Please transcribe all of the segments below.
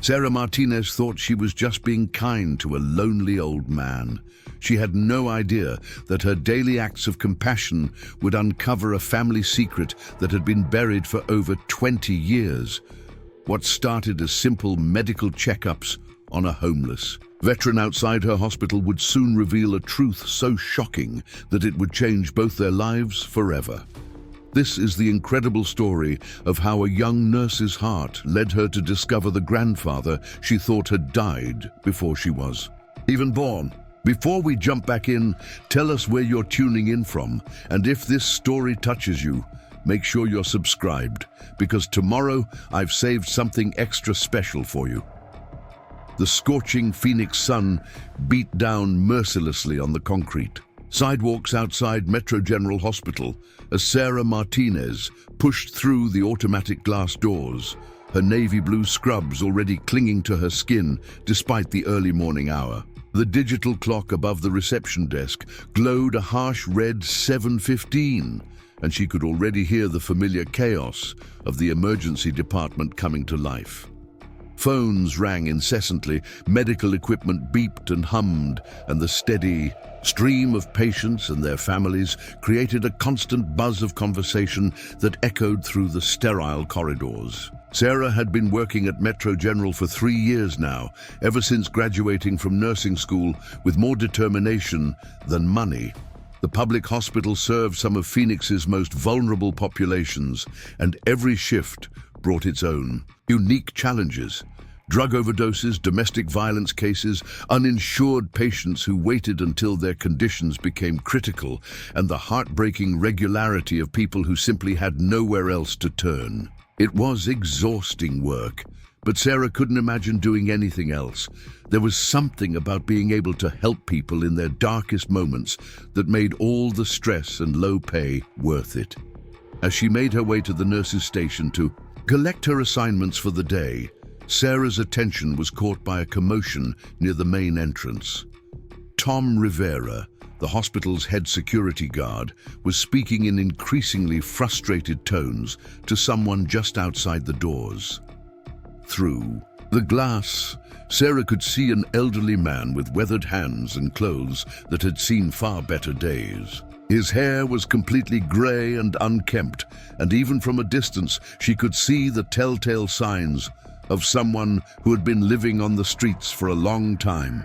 Sarah Martinez thought she was just being kind to a lonely old man. She had no idea that her daily acts of compassion would uncover a family secret that had been buried for over 20 years. What started as simple medical checkups on a homeless veteran outside her hospital would soon reveal a truth so shocking that it would change both their lives forever. This is the incredible story of how a young nurse's heart led her to discover the grandfather she thought had died before she was even born. Before we jump back in, tell us where you're tuning in from, and if this story touches you, make sure you're subscribed, because tomorrow I've saved something extra special for you. The scorching Phoenix sun beat down mercilessly on the concrete sidewalks outside Metro General Hospital as Sarah Martinez pushed through the automatic glass doors, her navy blue scrubs already clinging to her skin despite the early morning hour. The digital clock above the reception desk glowed a harsh red 7:15, and she could already hear the familiar chaos of the emergency department coming to life. Phones rang incessantly, medical equipment beeped and hummed, and the steady stream of patients and their families created a constant buzz of conversation that echoed through the sterile corridors. Sarah had been working at Metro General for 3 years now, ever since graduating from nursing school with more determination than money. The public hospital served some of Phoenix's most vulnerable populations, and every shift brought its own unique challenges. Drug overdoses, domestic violence cases, uninsured patients who waited until their conditions became critical, and the heartbreaking regularity of people who simply had nowhere else to turn. It was exhausting work, but Sarah couldn't imagine doing anything else. There was something about being able to help people in their darkest moments that made all the stress and low pay worth it. As she made her way to the nurse's station to collect her assignments for the day, Sarah's attention was caught by a commotion near the main entrance. Tom Rivera, the hospital's head security guard, was speaking in increasingly frustrated tones to someone just outside the doors. Through the glass, Sarah could see an elderly man with weathered hands and clothes that had seen far better days. His hair was completely gray and unkempt, and even from a distance she could see the telltale signs of someone who had been living on the streets for a long time.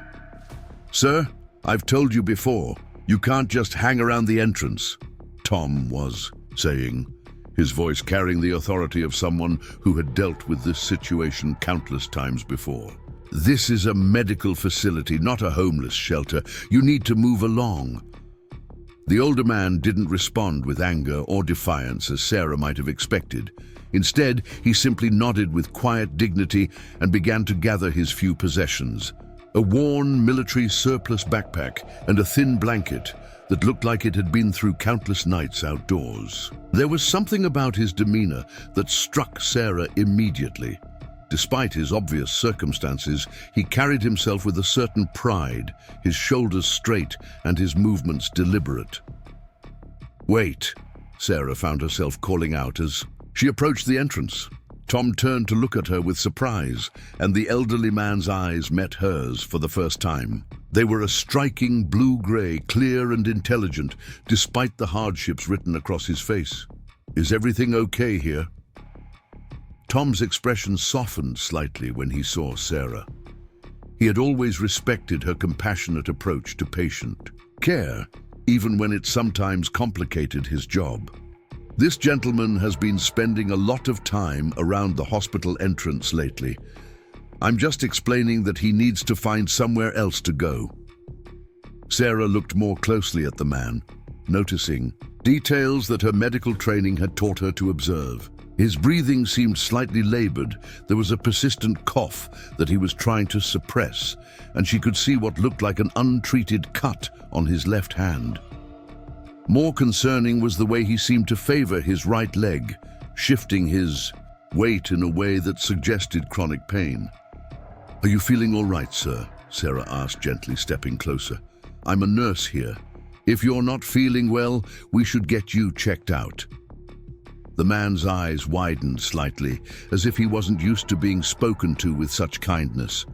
"Sir, I've told you before, you can't just hang around the entrance," Tom was saying, his voice carrying the authority of someone who had dealt with this situation countless times before. "This is a medical facility, not a homeless shelter. You need to move along." The older man didn't respond with anger or defiance as Sarah might have expected. Instead, he simply nodded with quiet dignity and began to gather his few possessions. A worn military surplus backpack and a thin blanket that looked like it had been through countless nights outdoors. There was something about his demeanor that struck Sarah immediately. Despite his obvious circumstances, he carried himself with a certain pride, his shoulders straight and his movements deliberate. "Wait," Sarah found herself calling out as she approached the entrance. Tom turned to look at her with surprise, and the elderly man's eyes met hers for the first time. They were a striking blue-gray, clear and intelligent, despite the hardships written across his face. "Is everything okay here?" Tom's expression softened slightly when he saw Sarah. He had always respected her compassionate approach to patient care, even when it sometimes complicated his job. "This gentleman has been spending a lot of time around the hospital entrance lately. I'm just explaining that he needs to find somewhere else to go." Sarah looked more closely at the man, noticing details that her medical training had taught her to observe. His breathing seemed slightly labored. There was a persistent cough that he was trying to suppress, and she could see what looked like an untreated cut on his left hand. More concerning was the way he seemed to favor his right leg, shifting his weight in a way that suggested chronic pain. "Are you feeling all right, sir?" Sarah asked, gently stepping closer. "I'm a nurse here. If you're not feeling well, we should get you checked out." The man's eyes widened slightly, as if he wasn't used to being spoken to with such kindness.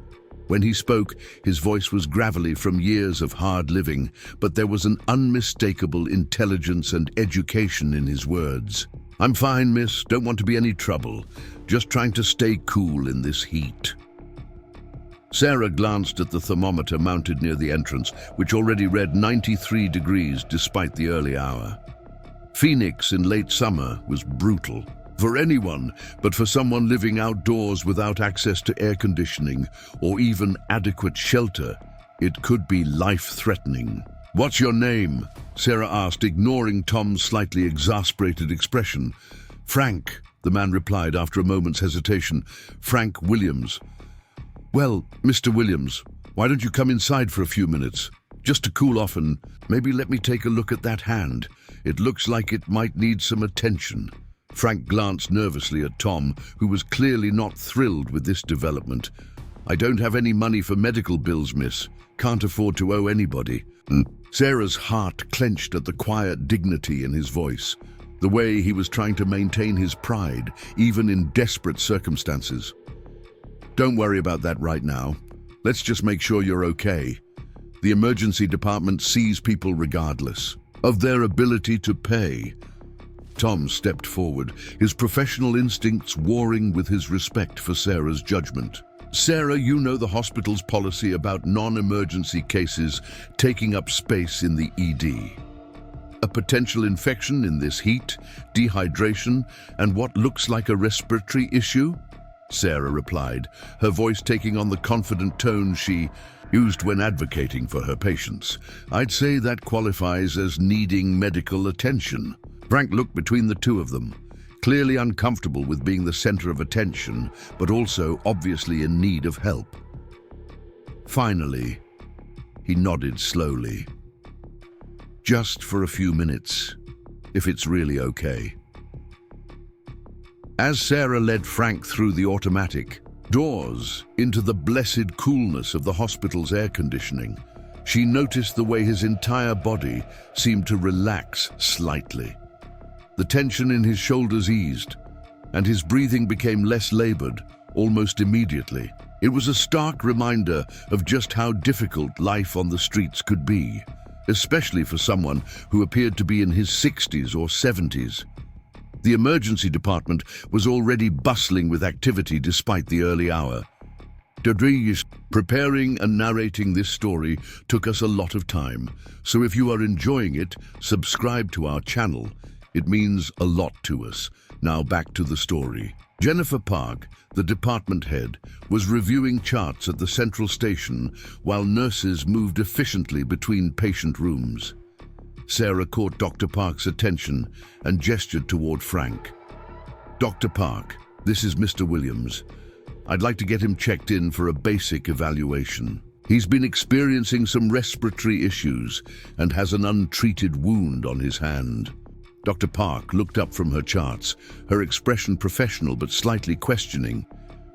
When he spoke, his voice was gravelly from years of hard living, but there was an unmistakable intelligence and education in his words. "I'm fine, miss. Don't want to be any trouble. Just trying to stay cool in this heat." Sarah glanced at the thermometer mounted near the entrance, which already read 93 degrees despite the early hour. Phoenix in late summer was brutal for anyone, but for someone living outdoors without access to air conditioning or even adequate shelter, it could be life-threatening. "What's your name?" Sarah asked, ignoring Tom's slightly exasperated expression. "Frank," the man replied after a moment's hesitation. "Frank Williams." "Well, Mr. Williams, why don't you come inside for a few minutes, just to cool off, and maybe let me take a look at that hand. It looks like it might need some attention." Frank glanced nervously at Tom, who was clearly not thrilled with this development. "I don't have any money for medical bills, miss. Can't afford to owe anybody." Sarah's heart clenched at the quiet dignity in his voice, the way he was trying to maintain his pride, even in desperate circumstances. "Don't worry about that right now. Let's just make sure you're okay. The emergency department sees people regardless of their ability to pay." Tom stepped forward, his professional instincts warring with his respect for Sarah's judgment. "Sarah, you know the hospital's policy about non-emergency cases taking up space in the ED. A potential infection in this heat, dehydration, and what looks like a respiratory issue?" Sarah replied, her voice taking on the confident tone she used when advocating for her patients. "I'd say that qualifies as needing medical attention." Frank looked between the two of them, clearly uncomfortable with being the center of attention, but also obviously in need of help. Finally, he nodded slowly. "Just for a few minutes, if it's really okay." As Sarah led Frank through the automatic doors into the blessed coolness of the hospital's air conditioning, she noticed the way his entire body seemed to relax slightly. The tension in his shoulders eased, and his breathing became less labored almost immediately. It was a stark reminder of just how difficult life on the streets could be, especially for someone who appeared to be in his 60s or 70s. The emergency department was already bustling with activity despite the early hour. Preparing and narrating this story took us a lot of time, so if you are enjoying it, subscribe to our channel. It means a lot to us. Now back to the story. Jennifer Park, the department head, was reviewing charts at the central station while nurses moved efficiently between patient rooms. Sarah caught Dr. Park's attention and gestured toward Frank. "Dr. Park, this is Mr. Williams. I'd like to get him checked in for a basic evaluation. He's been experiencing some respiratory issues and has an untreated wound on his hand." Dr. Park looked up from her charts, her expression professional but slightly questioning.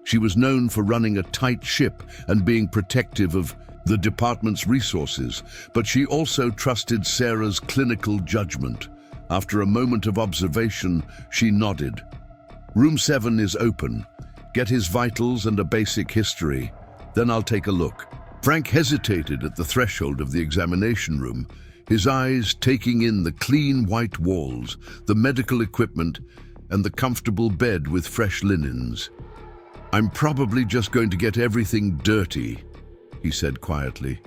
She was known for running a tight ship and being protective of the department's resources, but she also trusted Sarah's clinical judgment. After a moment of observation, she nodded. "Room 7 is open. Get his vitals and a basic history. Then I'll take a look." Frank hesitated at the threshold of the examination room, his eyes taking in the clean white walls, the medical equipment, and the comfortable bed with fresh linens. "I'm probably just going to get everything dirty," he said quietly.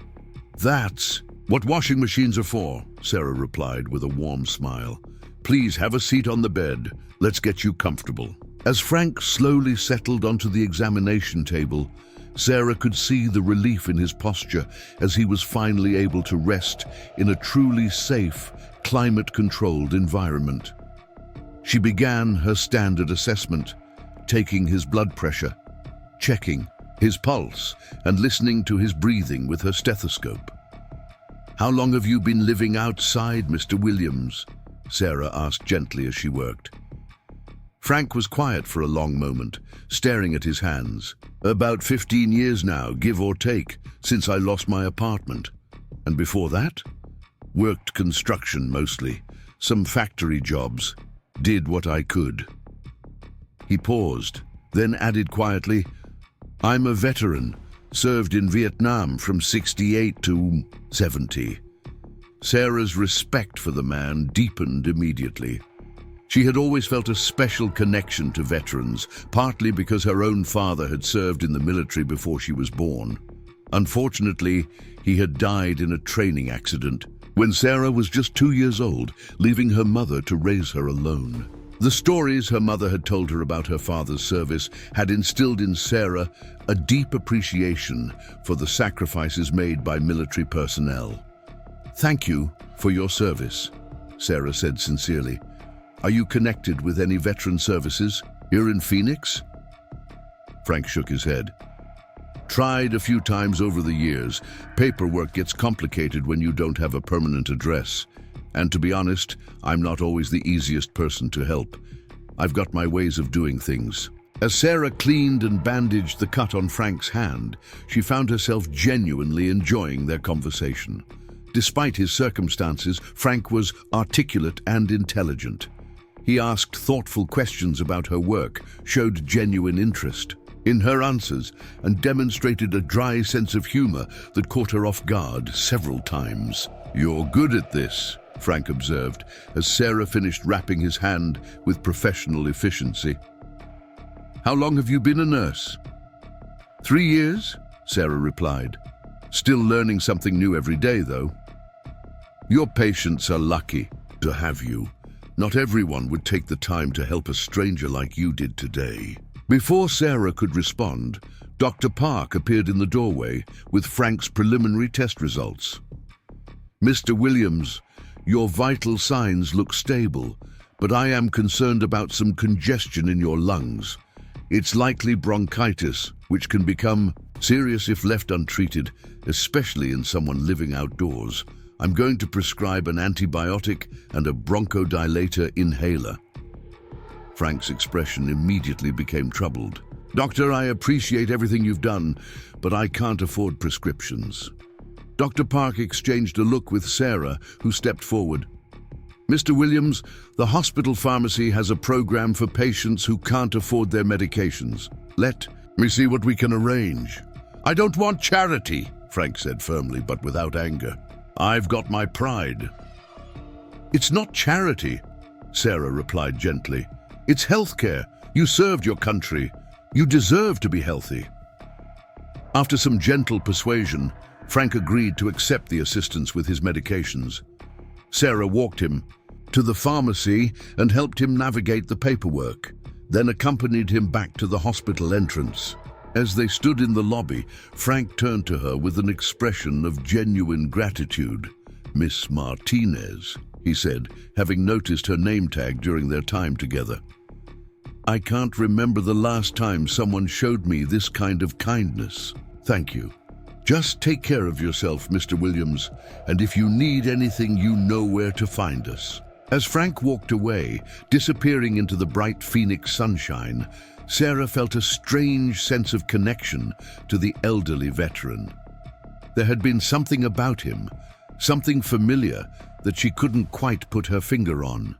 "That's what washing machines are for," Sarah replied with a warm smile. "Please have a seat on the bed. Let's get you comfortable." As Frank slowly settled onto the examination table, Sarah could see the relief in his posture as he was finally able to rest in a truly safe, climate-controlled environment. She began her standard assessment, taking his blood pressure, checking his pulse, and listening to his breathing with her stethoscope. "How long have you been living outside, Mr. Williams?" Sarah asked gently as she worked. Frank was quiet for a long moment, staring at his hands. "About 15 years now, give or take, since I lost my apartment. And before that? Worked construction mostly, some factory jobs. Did what I could." He paused, then added quietly, "I'm a veteran, served in Vietnam from 68 to 70. Sarah's respect for the man deepened immediately. She had always felt a special connection to veterans, partly because her own father had served in the military before she was born. Unfortunately, he had died in a training accident when Sarah was just 2 years old, leaving her mother to raise her alone. The stories her mother had told her about her father's service had instilled in Sarah a deep appreciation for the sacrifices made by military personnel. "Thank you for your service," Sarah said sincerely. "Are you connected with any veteran services here in Phoenix?" Frank shook his head. "Tried a few times over the years. Paperwork gets complicated when you don't have a permanent address. And to be honest, I'm not always the easiest person to help. I've got my ways of doing things." As Sarah cleaned and bandaged the cut on Frank's hand, she found herself genuinely enjoying their conversation. Despite his circumstances, Frank was articulate and intelligent. He asked thoughtful questions about her work, showed genuine interest in her answers, and demonstrated a dry sense of humor that caught her off guard several times. "You're good at this," Frank observed, as Sarah finished wrapping his hand with professional efficiency. "How long have you been a nurse?" 3 years, Sarah replied. "Still learning something new every day, though." "Your patients are lucky to have you. Not everyone would take the time to help a stranger like you did today." Before Sarah could respond, Dr. Park appeared in the doorway with Frank's preliminary test results. "Mr. Williams, your vital signs look stable, but I am concerned about some congestion in your lungs. It's likely bronchitis, which can become serious if left untreated, especially in someone living outdoors. I'm going to prescribe an antibiotic and a bronchodilator inhaler." Frank's expression immediately became troubled. "Doctor, I appreciate everything you've done, but I can't afford prescriptions." Dr. Park exchanged a look with Sarah, who stepped forward. "Mr. Williams, the hospital pharmacy has a program for patients who can't afford their medications. Let me see what we can arrange." "I don't want charity," Frank said firmly, but without anger. "I've got my pride." "It's not charity," Sarah replied gently. "It's healthcare. You served your country. You deserve to be healthy." After some gentle persuasion, Frank agreed to accept the assistance with his medications. Sarah walked him to the pharmacy and helped him navigate the paperwork, then accompanied him back to the hospital entrance. As they stood in the lobby, Frank turned to her with an expression of genuine gratitude. "Miss Martinez," he said, having noticed her name tag during their time together. "I can't remember the last time someone showed me this kind of kindness. Thank you. Just take care of yourself, Mr. Williams, and if you need anything, you know where to find us." As Frank walked away, disappearing into the bright Phoenix sunshine, Sarah felt a strange sense of connection to the elderly veteran. There had been something about him, something familiar that she couldn't quite put her finger on.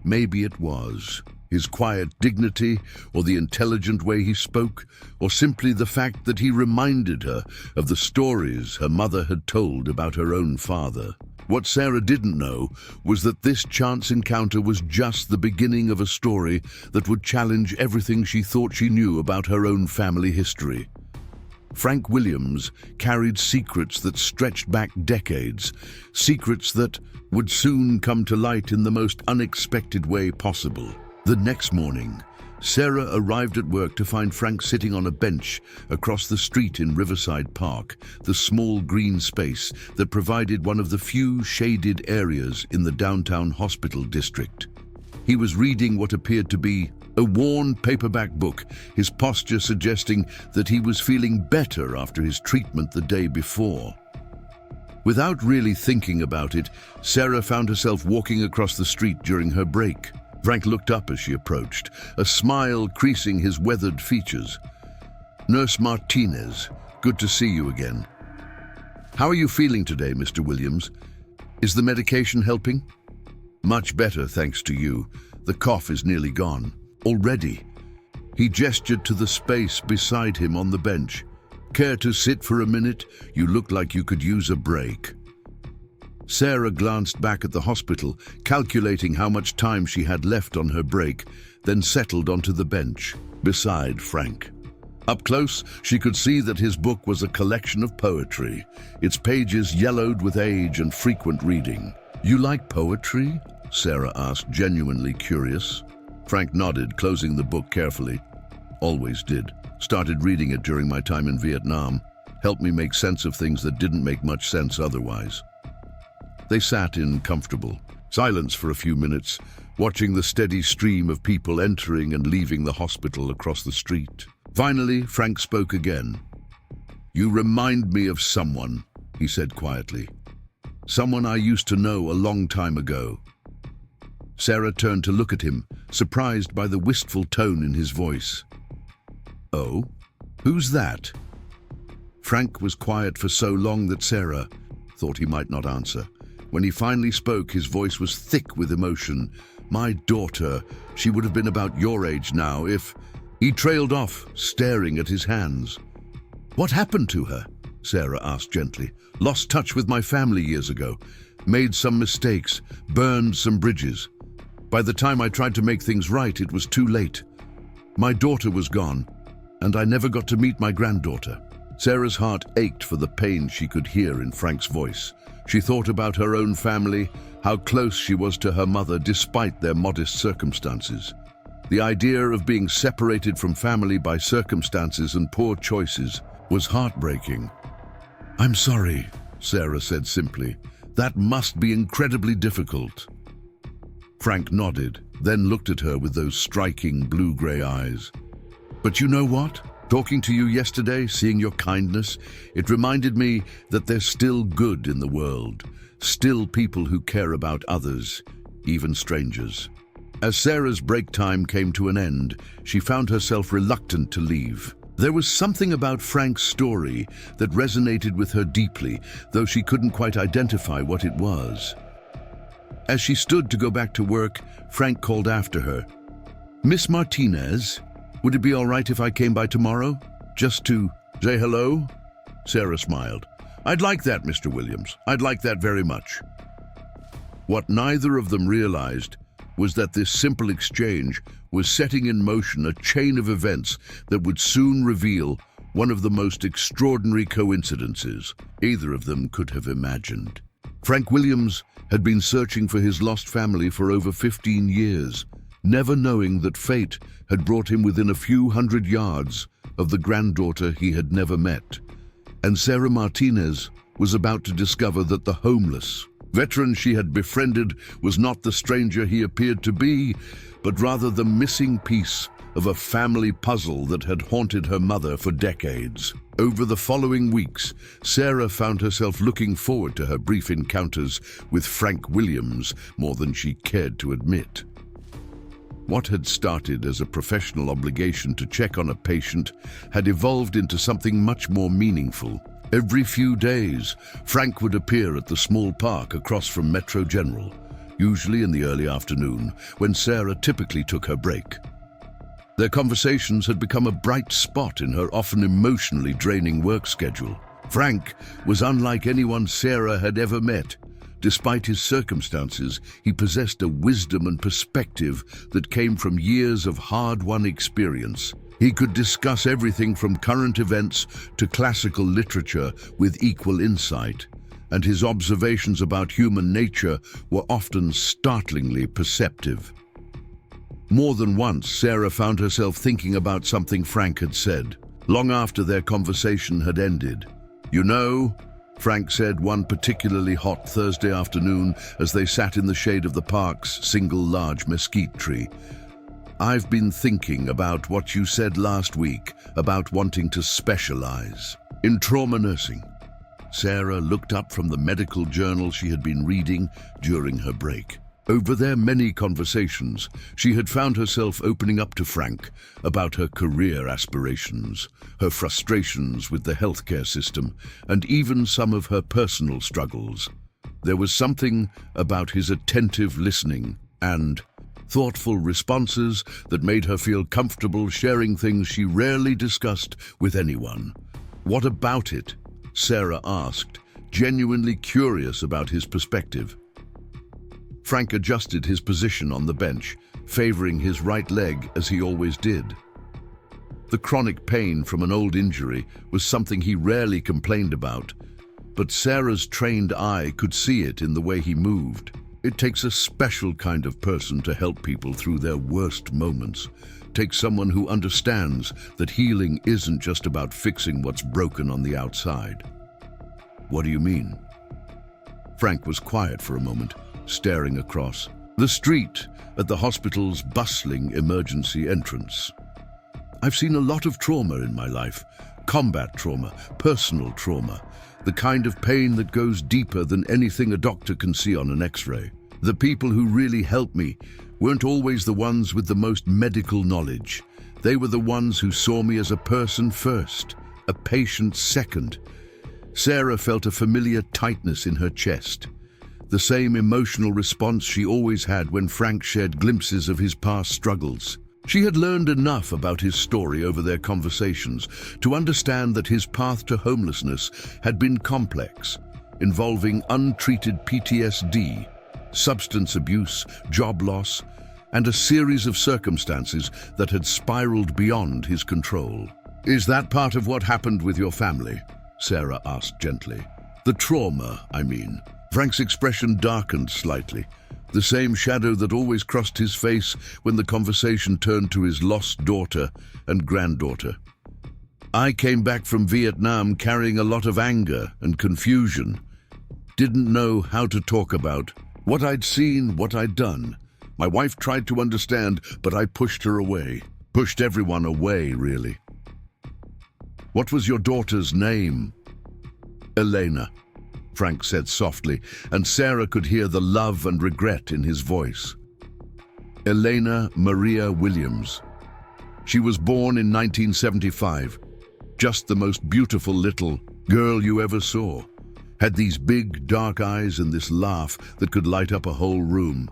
Maybe it was his quiet dignity, or the intelligent way he spoke, or simply the fact that he reminded her of the stories her mother had told about her own father. What Sarah didn't know was that this chance encounter was just the beginning of a story that would challenge everything she thought she knew about her own family history. Frank Williams carried secrets that stretched back decades, secrets that would soon come to light in the most unexpected way possible. The next morning, Sarah arrived at work to find Frank sitting on a bench across the street in Riverside Park, the small green space that provided one of the few shaded areas in the downtown hospital district. He was reading what appeared to be a worn paperback book, his posture suggesting that he was feeling better after his treatment the day before. Without really thinking about it, Sarah found herself walking across the street during her break. Frank looked up as she approached, a smile creasing his weathered features. "Nurse Martinez, good to see you again. How are you feeling today, Mr. Williams? Is the medication helping?" Much better, thanks to you. The cough is nearly gone. Already. He gestured to the space beside him on the bench. Care to sit for a minute? You look like you could use a break. Sarah glanced back at the hospital, calculating how much time she had left on her break, then settled onto the bench, beside Frank. Up close, she could see that his book was a collection of poetry, its pages yellowed with age and frequent reading. "You like poetry?" Sarah asked, genuinely curious. Frank nodded, closing the book carefully. "Always did. Started reading it during my time in Vietnam. Helped me make sense of things that didn't make much sense otherwise." They sat in comfortable silence for a few minutes, watching the steady stream of people entering and leaving the hospital across the street. Finally, Frank spoke again. "You remind me of someone," he said quietly. "Someone I used to know a long time ago." Sarah turned to look at him, surprised by the wistful tone in his voice. "Oh? Who's that?" Frank was quiet for so long that Sarah thought he might not answer. When he finally spoke, his voice was thick with emotion. "My daughter, she would have been about your age now if—" He trailed off, staring at his hands. "What happened to her?" Sarah asked gently. "Lost touch with my family years ago. Made some mistakes, burned some bridges. By the time I tried to make things right, it was too late. My daughter was gone, and I never got to meet my granddaughter." Sarah's heart ached for the pain she could hear in Frank's voice. She thought about her own family, how close she was to her mother despite their modest circumstances. The idea of being separated from family by circumstances and poor choices was heartbreaking. "I'm sorry," Sarah said simply. "That must be incredibly difficult." Frank nodded, then looked at her with those striking blue-gray eyes. "But you know what? Talking to you yesterday, seeing your kindness, it reminded me that there's still good in the world, still people who care about others, even strangers." As Sarah's break time came to an end, she found herself reluctant to leave. There was something about Frank's story that resonated with her deeply, though she couldn't quite identify what it was. As she stood to go back to work, Frank called after her. "Miss Martinez, would it be all right if I came by tomorrow? Just to say hello?" Sarah smiled. "I'd like that, Mr. Williams. I'd like that very much." What neither of them realized was that this simple exchange was setting in motion a chain of events that would soon reveal one of the most extraordinary coincidences either of them could have imagined. Frank Williams had been searching for his lost family for over 15 years, never knowing that fate had brought him within a few hundred yards of the granddaughter he had never met. And Sarah Martinez was about to discover that the homeless veteran she had befriended was not the stranger he appeared to be, but rather the missing piece of a family puzzle that had haunted her mother for decades. Over the following weeks, Sarah found herself looking forward to her brief encounters with Frank Williams more than she cared to admit. What had started as a professional obligation to check on a patient had evolved into something much more meaningful. Every few days, Frank would appear at the small park across from Metro General, usually in the early afternoon, when Sarah typically took her break. Their conversations had become a bright spot in her often emotionally draining work schedule. Frank was unlike anyone Sarah had ever met. Despite his circumstances, he possessed a wisdom and perspective that came from years of hard-won experience. He could discuss everything from current events to classical literature with equal insight, and his observations about human nature were often startlingly perceptive. More than once, Sarah found herself thinking about something Frank had said, long after their conversation had ended. "You know," Frank said one particularly hot Thursday afternoon as they sat in the shade of the park's single large mesquite tree, "I've been thinking about what you said last week about wanting to specialize in trauma nursing." Sarah looked up from the medical journal she had been reading during her break. Over their many conversations, she had found herself opening up to Frank about her career aspirations, her frustrations with the healthcare system, and even some of her personal struggles. There was something about his attentive listening and thoughtful responses that made her feel comfortable sharing things she rarely discussed with anyone. "What about it?" Sarah asked, genuinely curious about his perspective. Frank adjusted his position on the bench, favoring his right leg as he always did. The chronic pain from an old injury was something he rarely complained about, but Sarah's trained eye could see it in the way he moved. It takes a special kind of person to help people through their worst moments. Takes someone who understands that healing isn't just about fixing what's broken on the outside. "What do you mean?" Frank was quiet for a moment, staring across the street at the hospital's bustling emergency entrance. "I've seen a lot of trauma in my life. Combat trauma, personal trauma. The kind of pain that goes deeper than anything a doctor can see on an X-ray. The people who really helped me weren't always the ones with the most medical knowledge. They were the ones who saw me as a person first, a patient second." Sarah felt a familiar tightness in her chest, the same emotional response she always had when Frank shared glimpses of his past struggles. She had learned enough about his story over their conversations to understand that his path to homelessness had been complex, involving untreated PTSD, substance abuse, job loss, and a series of circumstances that had spiraled beyond his control. "Is that part of what happened with your family?" Sarah asked gently. "The trauma, I mean." Frank's expression darkened slightly, the same shadow that always crossed his face when the conversation turned to his lost daughter and granddaughter. "I came back from Vietnam carrying a lot of anger and confusion. Didn't know how to talk about what I'd seen, what I'd done. My wife tried to understand, but I pushed her away. Pushed everyone away, really." "What was your daughter's name?" "Elena," Frank said softly, and Sarah could hear the love and regret in his voice. "Elena Maria Williams. She was born in 1975. Just the most beautiful little girl you ever saw. Had these big, dark eyes and this laugh that could light up a whole room."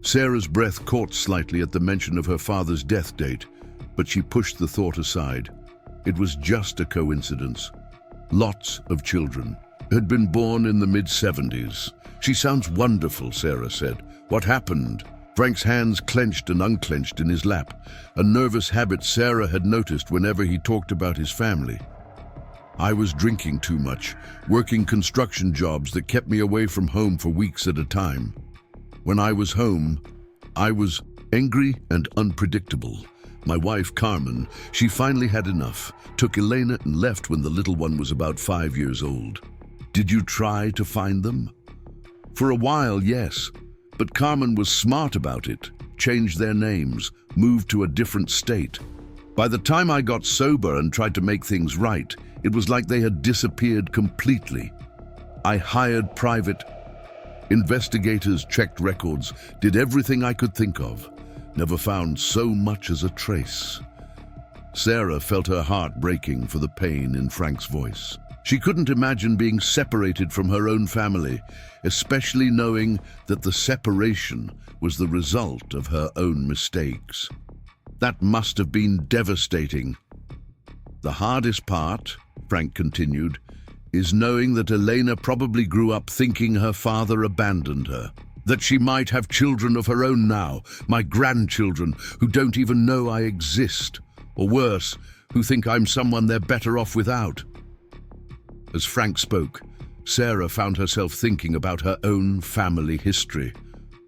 Sarah's breath caught slightly at the mention of her father's death date, but she pushed the thought aside. It was just a coincidence. Lots of children. Had been born in the mid-70s. "She sounds wonderful," Sarah said. "What happened?" Frank's hands clenched and unclenched in his lap, a nervous habit Sarah had noticed whenever he talked about his family. "I was drinking too much, working construction jobs that kept me away from home for weeks at a time. When I was home, I was angry and unpredictable. My wife, Carmen, she finally had enough, took Elena and left when the little one was about 5 years old." "Did you try to find them?" "For a while, yes. But Carmen was smart about it, changed their names, moved to a different state. By the time I got sober and tried to make things right, it was like they had disappeared completely. I hired private investigators, checked records, did everything I could think of. Never found so much as a trace." Sarah felt her heart breaking for the pain in Frank's voice. She couldn't imagine being separated from her own family, especially knowing that the separation was the result of her own mistakes. That must have been devastating. "The hardest part," Frank continued, "is knowing that Elena probably grew up thinking her father abandoned her. That she might have children of her own now, my grandchildren, who don't even know I exist. Or worse, who think I'm someone they're better off without." As Frank spoke, Sarah found herself thinking about her own family history.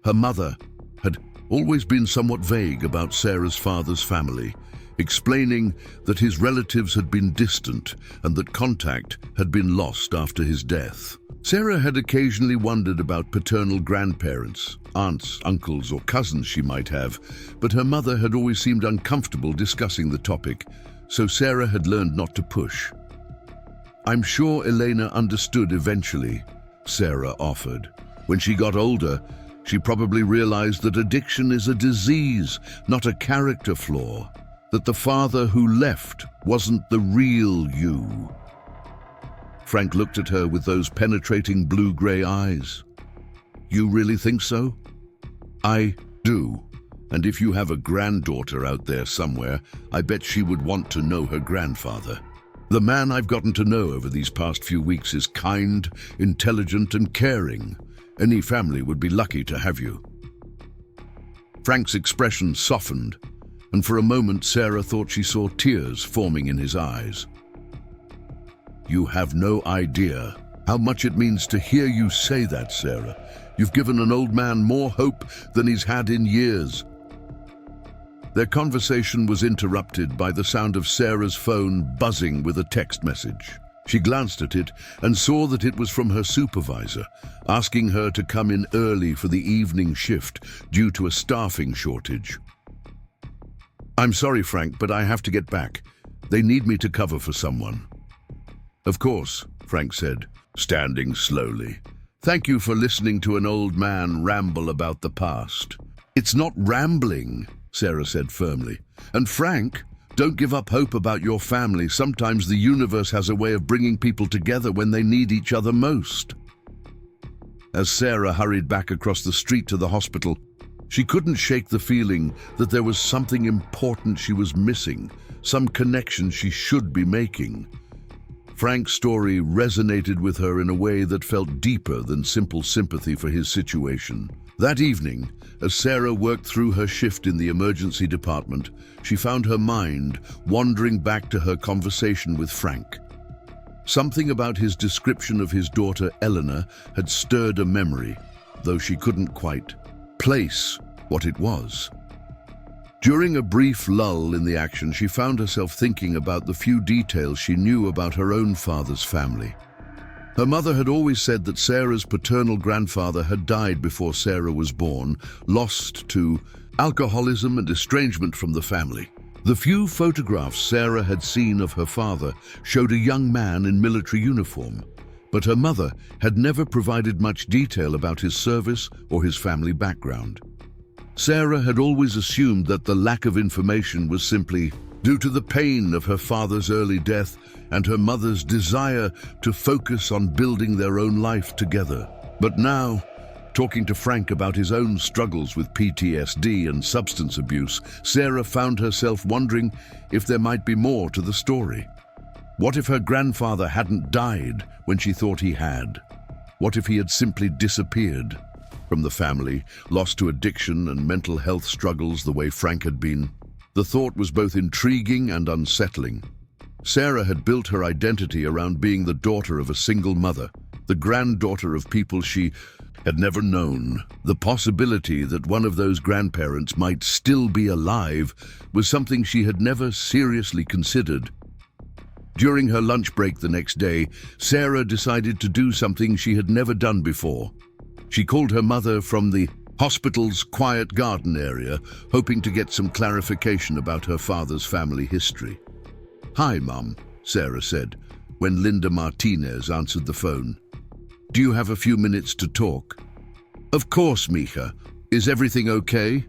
Her mother had always been somewhat vague about Sarah's father's family, explaining that his relatives had been distant and that contact had been lost after his death. Sarah had occasionally wondered about paternal grandparents, aunts, uncles, or cousins she might have, but her mother had always seemed uncomfortable discussing the topic, so Sarah had learned not to push. "I'm sure Elena understood eventually," Sarah offered. "When she got older, she probably realized that addiction is a disease, not a character flaw. That the father who left wasn't the real you." Frank looked at her with those penetrating blue-gray eyes. You really think so? I do. And if you have a granddaughter out there somewhere, I bet she would want to know her grandfather. The man I've gotten to know over these past few weeks is kind, intelligent, and caring. Any family would be lucky to have you. Frank's expression softened, and for a moment Sarah thought she saw tears forming in his eyes. You have no idea how much it means to hear you say that, Sarah. You've given an old man more hope than he's had in years. Their conversation was interrupted by the sound of Sarah's phone buzzing with a text message. She glanced at it and saw that it was from her supervisor, asking her to come in early for the evening shift due to a staffing shortage. I'm sorry, Frank, but I have to get back. They need me to cover for someone. Of course, Frank said, standing slowly. Thank you for listening to an old man ramble about the past. It's not rambling, Sarah said firmly. And Frank, don't give up hope about your family. Sometimes the universe has a way of bringing people together when they need each other most. As Sarah hurried back across the street to the hospital, she couldn't shake the feeling that there was something important she was missing, some connection she should be making. Frank's story resonated with her in a way that felt deeper than simple sympathy for his situation. That evening, as Sarah worked through her shift in the emergency department, she found her mind wandering back to her conversation with Frank. Something about his description of his daughter Eleanor had stirred a memory, though she couldn't quite place what it was. During a brief lull in the action, she found herself thinking about the few details she knew about her own father's family. Her mother had always said that Sarah's paternal grandfather had died before Sarah was born, lost to alcoholism and estrangement from the family. The few photographs Sarah had seen of her father showed a young man in military uniform, but her mother had never provided much detail about his service or his family background. Sarah had always assumed that the lack of information was simply due to the pain of her father's early death and her mother's desire to focus on building their own life together. But now, talking to Frank about his own struggles with PTSD and substance abuse, Sarah found herself wondering if there might be more to the story. What if her grandfather hadn't died when she thought he had? What if he had simply disappeared from the family, lost to addiction and mental health struggles the way Frank had been? The thought was both intriguing and unsettling. Sarah had built her identity around being the daughter of a single mother, the granddaughter of people she had never known. The possibility that one of those grandparents might still be alive was something she had never seriously considered. During her lunch break the next day, Sarah decided to do something she had never done before. She called her mother from the hospital's quiet garden area, hoping to get some clarification about her father's family history. Hi, Mom, Sarah said, when Linda Martinez answered the phone. Do you have a few minutes to talk? Of course, Mija. Is everything okay?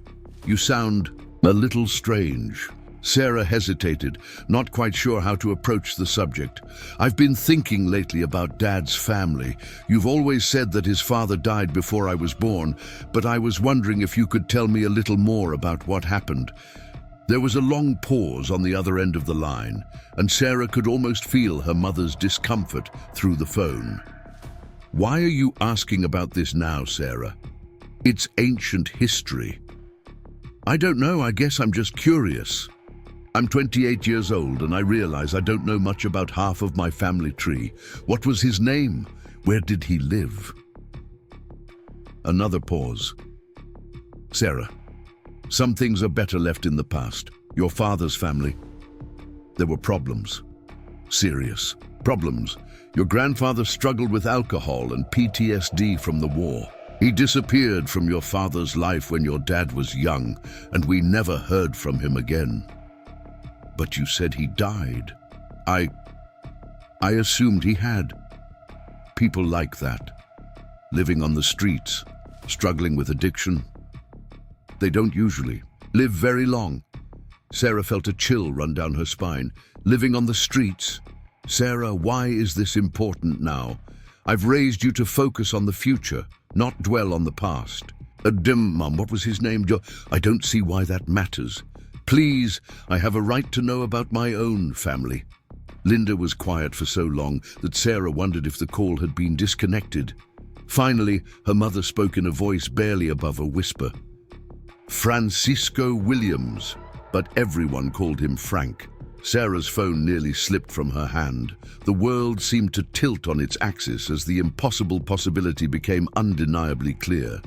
You sound a little strange. Sarah hesitated, not quite sure how to approach the subject. I've been thinking lately about Dad's family. You've always said that his father died before I was born, but I was wondering if you could tell me a little more about what happened. There was a long pause on the other end of the line, and Sarah could almost feel her mother's discomfort through the phone. Why are you asking about this now, Sarah? It's ancient history. I don't know, I guess I'm just curious. I'm 28 years old and I realize I don't know much about half of my family tree. What was his name? Where did he live? Another pause. Sarah, some things are better left in the past. Your father's family. There were problems. Serious problems. Your grandfather struggled with alcohol and PTSD from the war. He disappeared from your father's life when your dad was young, and we never heard from him again. But you said he died. I assumed he had. People like that, living on the streets, struggling with addiction. They don't usually live very long. Sarah felt a chill run down her spine. Living on the streets? Sarah, why is this important now? I've raised you to focus on the future, not dwell on the past. Mum, what was his name? I don't see why that matters. Please, I have a right to know about my own family. Linda was quiet for so long that Sarah wondered if the call had been disconnected. Finally, her mother spoke in a voice barely above a whisper. Francisco Williams, but everyone called him Frank. Sarah's phone nearly slipped from her hand. The world seemed to tilt on its axis as the impossible possibility became undeniably clear.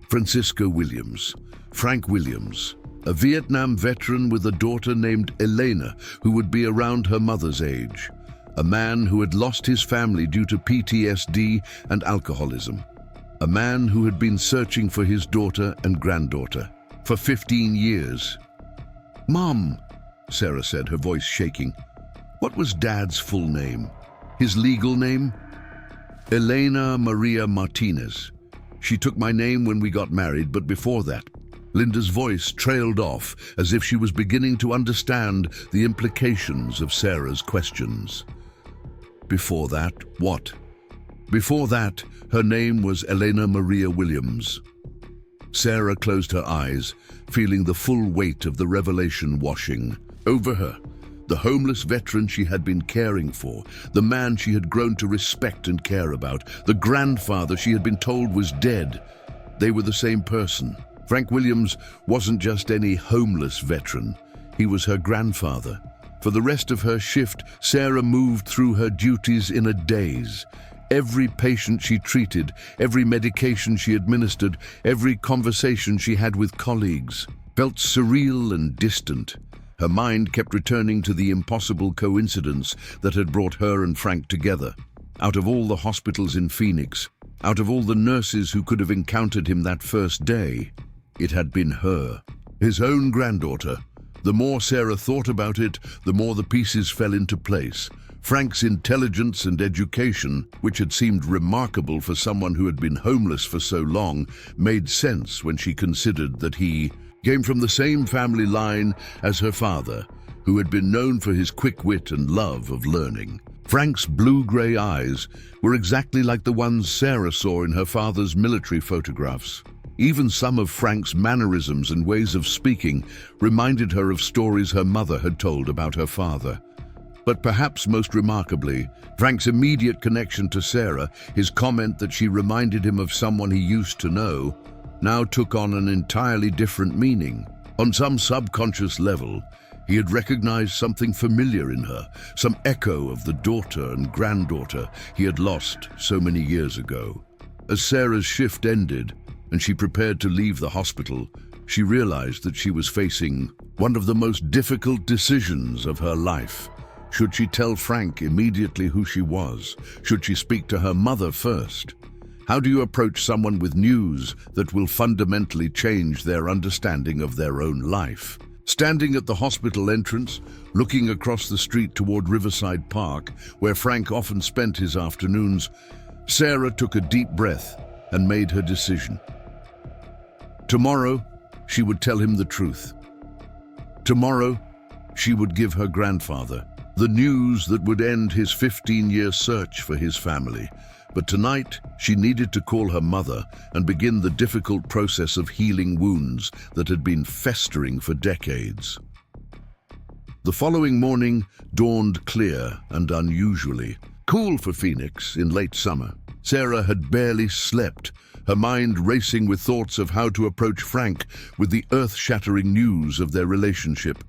Francisco Williams, Frank Williams, a Vietnam veteran with a daughter named Elena who would be around her mother's age. A man who had lost his family due to PTSD and alcoholism. A man who had been searching for his daughter and granddaughter for 15 years. Mom, Sarah said, her voice shaking. What was Dad's full name? His legal name? Elena Maria Martinez. She took my name when we got married, but before that, Linda's voice trailed off as if she was beginning to understand the implications of Sarah's questions. Before that, what? Before that, her name was Elena Maria Williams. Sarah closed her eyes, feeling the full weight of the revelation washing over her. The homeless veteran she had been caring for, the man she had grown to respect and care about, the grandfather she had been told was dead. They were the same person. Frank Williams wasn't just any homeless veteran. He was her grandfather. For the rest of her shift, Sarah moved through her duties in a daze. Every patient she treated, every medication she administered, every conversation she had with colleagues felt surreal and distant. Her mind kept returning to the impossible coincidence that had brought her and Frank together. Out of all the hospitals in Phoenix, out of all the nurses who could have encountered him that first day, it had been her, his own granddaughter. The more Sarah thought about it, the more the pieces fell into place. Frank's intelligence and education, which had seemed remarkable for someone who had been homeless for so long, made sense when she considered that he came from the same family line as her father, who had been known for his quick wit and love of learning. Frank's blue-gray eyes were exactly like the ones Sarah saw in her father's military photographs. Even some of Frank's mannerisms and ways of speaking reminded her of stories her mother had told about her father. But perhaps most remarkably, Frank's immediate connection to Sarah, his comment that she reminded him of someone he used to know, now took on an entirely different meaning. On some subconscious level, he had recognized something familiar in her, some echo of the daughter and granddaughter he had lost so many years ago. As Sarah's shift ended and she prepared to leave the hospital, she realized that she was facing one of the most difficult decisions of her life. Should she tell Frank immediately who she was? Should she speak to her mother first? How do you approach someone with news that will fundamentally change their understanding of their own life? Standing at the hospital entrance, looking across the street toward Riverside Park, where Frank often spent his afternoons, Sarah took a deep breath and made her decision. Tomorrow, she would tell him the truth. Tomorrow, she would give her grandfather the news that would end his 15-year search for his family. But tonight, she needed to call her mother and begin the difficult process of healing wounds that had been festering for decades. The following morning dawned clear and unusually cool for Phoenix in late summer. Sarah had barely slept, her mind racing with thoughts of how to approach Frank with the earth-shattering news of their relationship.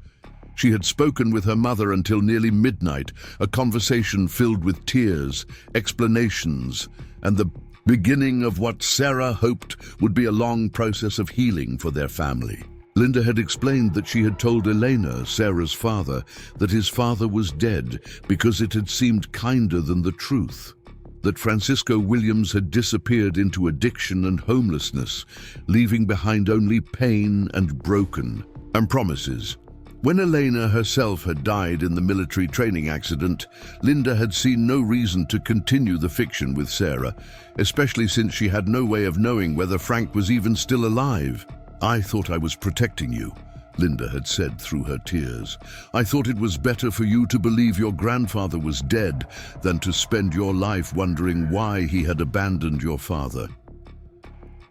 She had spoken with her mother until nearly midnight, a conversation filled with tears, explanations, and the beginning of what Sarah hoped would be a long process of healing for their family. Linda had explained that she had told Elena, Sarah's father, that his father was dead because it had seemed kinder than the truth. That Francisco Williams had disappeared into addiction and homelessness, leaving behind only pain and broken promises. When Elena herself had died in the military training accident, Linda had seen no reason to continue the fiction with Sarah, especially since she had no way of knowing whether Frank was even still alive. I thought I was protecting you, Linda had said through her tears. "I thought it was better for you to believe your grandfather was dead than to spend your life wondering why he had abandoned your father."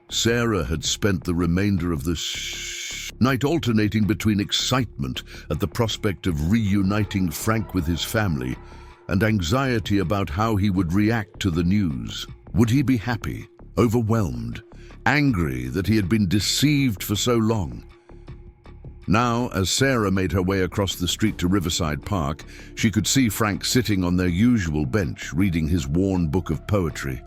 Sarah had spent the remainder of the night alternating between excitement at the prospect of reuniting Frank with his family and anxiety about how he would react to the news. Would he be happy, overwhelmed, angry that he had been deceived for so long? Now, as Sarah made her way across the street to Riverside Park, she could see Frank sitting on their usual bench, reading his worn book of poetry.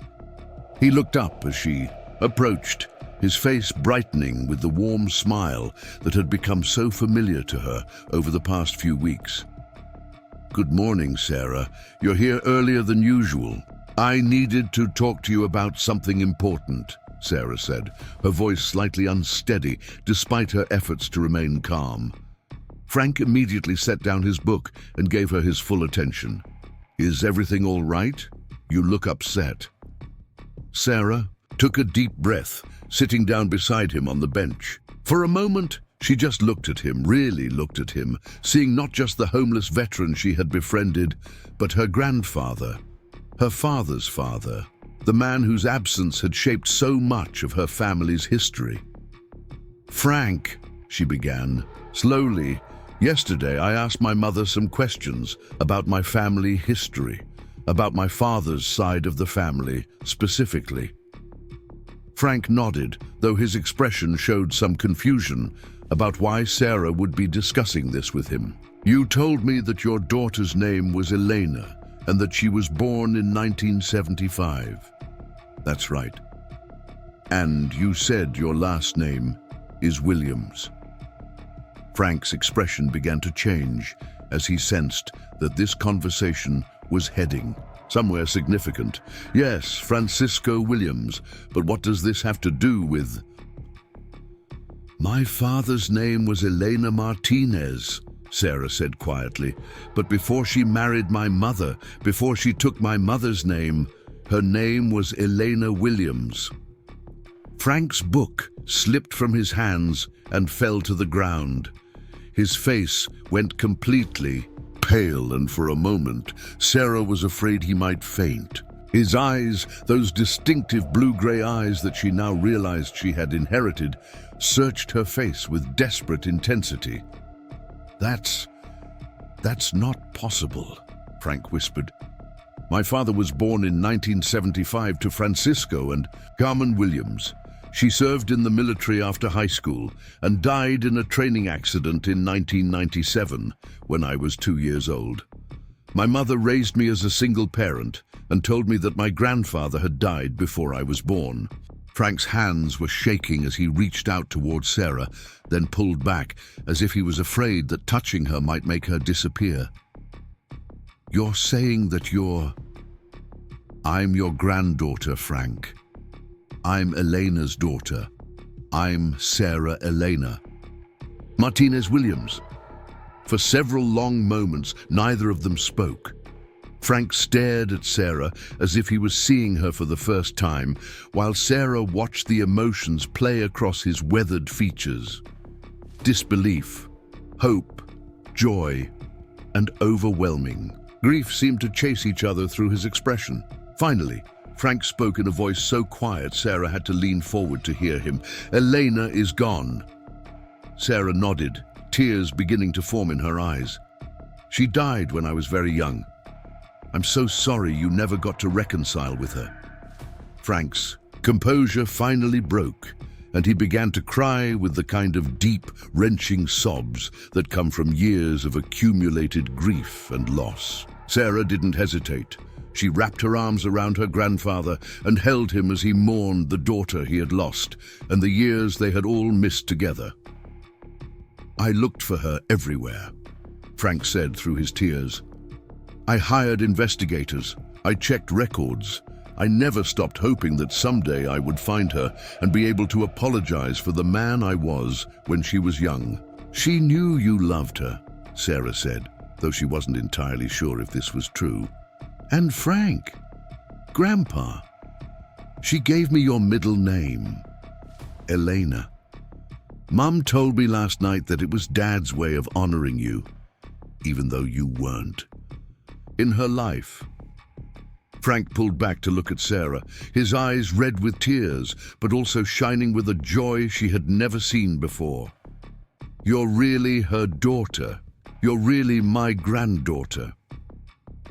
He looked up as she approached, his face brightening with the warm smile that had become so familiar to her over the past few weeks. "Good morning, Sarah. You're here earlier than usual. I needed to talk to you about something important," Sarah said, her voice slightly unsteady despite her efforts to remain calm. Frank immediately set down his book and gave her his full attention. "Is everything all right? You look upset." Sarah took a deep breath, sitting down beside him on the bench. For a moment, she just looked at him, really looked at him, seeing not just the homeless veteran she had befriended, but her grandfather, her father's father, the man whose absence had shaped so much of her family's history. "Frank," she began, slowly, "yesterday I asked my mother some questions about my family history, about my father's side of the family, specifically." Frank nodded, though his expression showed some confusion about why Sarah would be discussing this with him. "You told me that your daughter's name was Elena, and that she was born in 1975. "That's right. And you said your last name is Williams." Frank's expression began to change as he sensed that this conversation was heading somewhere significant. "Yes, Francisco Williams, but what does this have to do with—" "My father's name was Elena Martinez," Sarah said quietly, "but before she married my mother, before she took my mother's name, her name was Elena Williams." Frank's book slipped from his hands and fell to the ground. His face went completely pale, and for a moment, Sarah was afraid he might faint. His eyes, those distinctive blue-gray eyes that she now realized she had inherited, searched her face with desperate intensity. That's not possible," Frank whispered. "My father was born in 1975 to Francisco and Carmen Williams. She served in the military after high school and died in a training accident in 1997 when I was 2 years old. My mother raised me as a single parent and told me that my grandfather had died before I was born." Frank's hands were shaking as he reached out towards Sarah, then pulled back, as if he was afraid that touching her might make her disappear. "You're saying that I'm your granddaughter, Frank. I'm Elena's daughter. I'm Sarah Elena Martinez Williams." For several long moments, neither of them spoke. Frank stared at Sarah as if he was seeing her for the first time, while Sarah watched the emotions play across his weathered features. Disbelief, hope, joy, and overwhelming. Grief seemed to chase each other through his expression. Finally, Frank spoke in a voice so quiet Sarah had to lean forward to hear him. "Elena is gone." Sarah nodded, tears beginning to form in her eyes. "She died when I was very young. I'm so sorry you never got to reconcile with her." Frank's composure finally broke, and he began to cry with the kind of deep, wrenching sobs that come from years of accumulated grief and loss. Sarah didn't hesitate. She wrapped her arms around her grandfather and held him as he mourned the daughter he had lost and the years they had all missed together. "I looked for her everywhere," Frank said through his tears. "I hired investigators. I checked records. I never stopped hoping that someday I would find her and be able to apologize for the man I was when she was young." "She knew you loved her," Sarah said, though she wasn't entirely sure if this was true. "And Frank, Grandpa, she gave me your middle name, Elena." Mum told me last night that it was Dad's way of honoring you, even though you weren't. In her life. Frank pulled back to look at Sarah, his eyes red with tears, but also shining with a joy she had never seen before. You're really her daughter. You're really my granddaughter.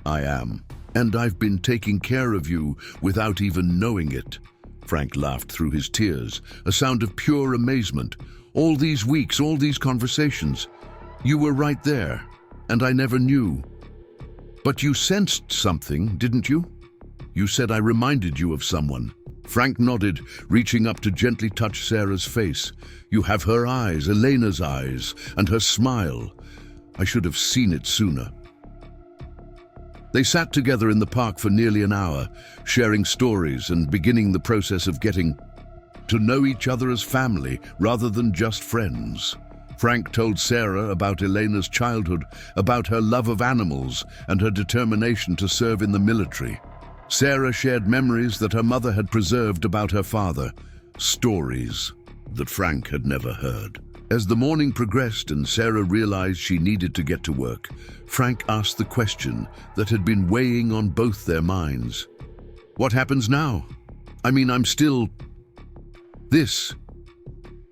I am, and I've been taking care of you without even knowing it. Frank laughed through his tears, a sound of pure amazement. All these weeks, all these conversations. You were right there, and I never knew. But you sensed something, didn't you? You said I reminded you of someone. Frank nodded, reaching up to gently touch Sarah's face. You have her eyes, Elena's eyes, and her smile. I should have seen it sooner. They sat together in the park for nearly an hour, sharing stories and beginning the process of getting to know each other as family rather than just friends. Frank told Sarah about Elena's childhood, about her love of animals and her determination to serve in the military. Sarah shared memories that her mother had preserved about her father, stories that Frank had never heard. As the morning progressed and Sarah realized she needed to get to work, Frank asked the question that had been weighing on both their minds. What happens now? I'm still... This.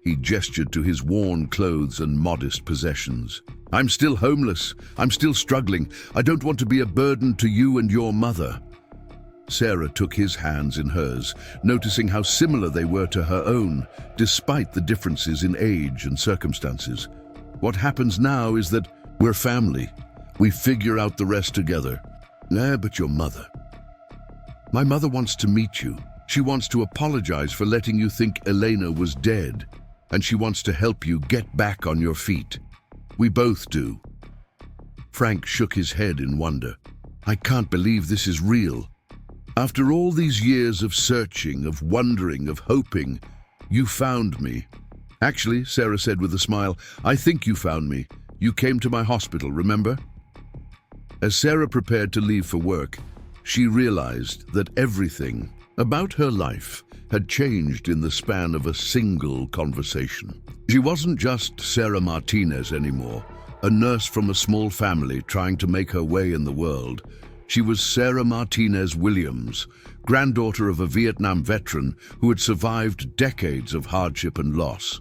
He gestured to his worn clothes and modest possessions. I'm still homeless. I'm still struggling. I don't want to be a burden to you and your mother. Sarah took his hands in hers, noticing how similar they were to her own, despite the differences in age and circumstances. What happens now is that we're family. We figure out the rest together. But your mother. My mother wants to meet you. She wants to apologize for letting you think Elena was dead, and she wants to help you get back on your feet. We both do. Frank shook his head in wonder. I can't believe this is real. After all these years of searching, of wondering, of hoping, you found me. Actually, Sarah said with a smile, I think you found me. You came to my hospital, remember? As Sarah prepared to leave for work, she realized that everything about her life had changed in the span of a single conversation. She wasn't just Sarah Martinez anymore, a nurse from a small family trying to make her way in the world. She was Sarah Martinez Williams, granddaughter of a Vietnam veteran who had survived decades of hardship and loss.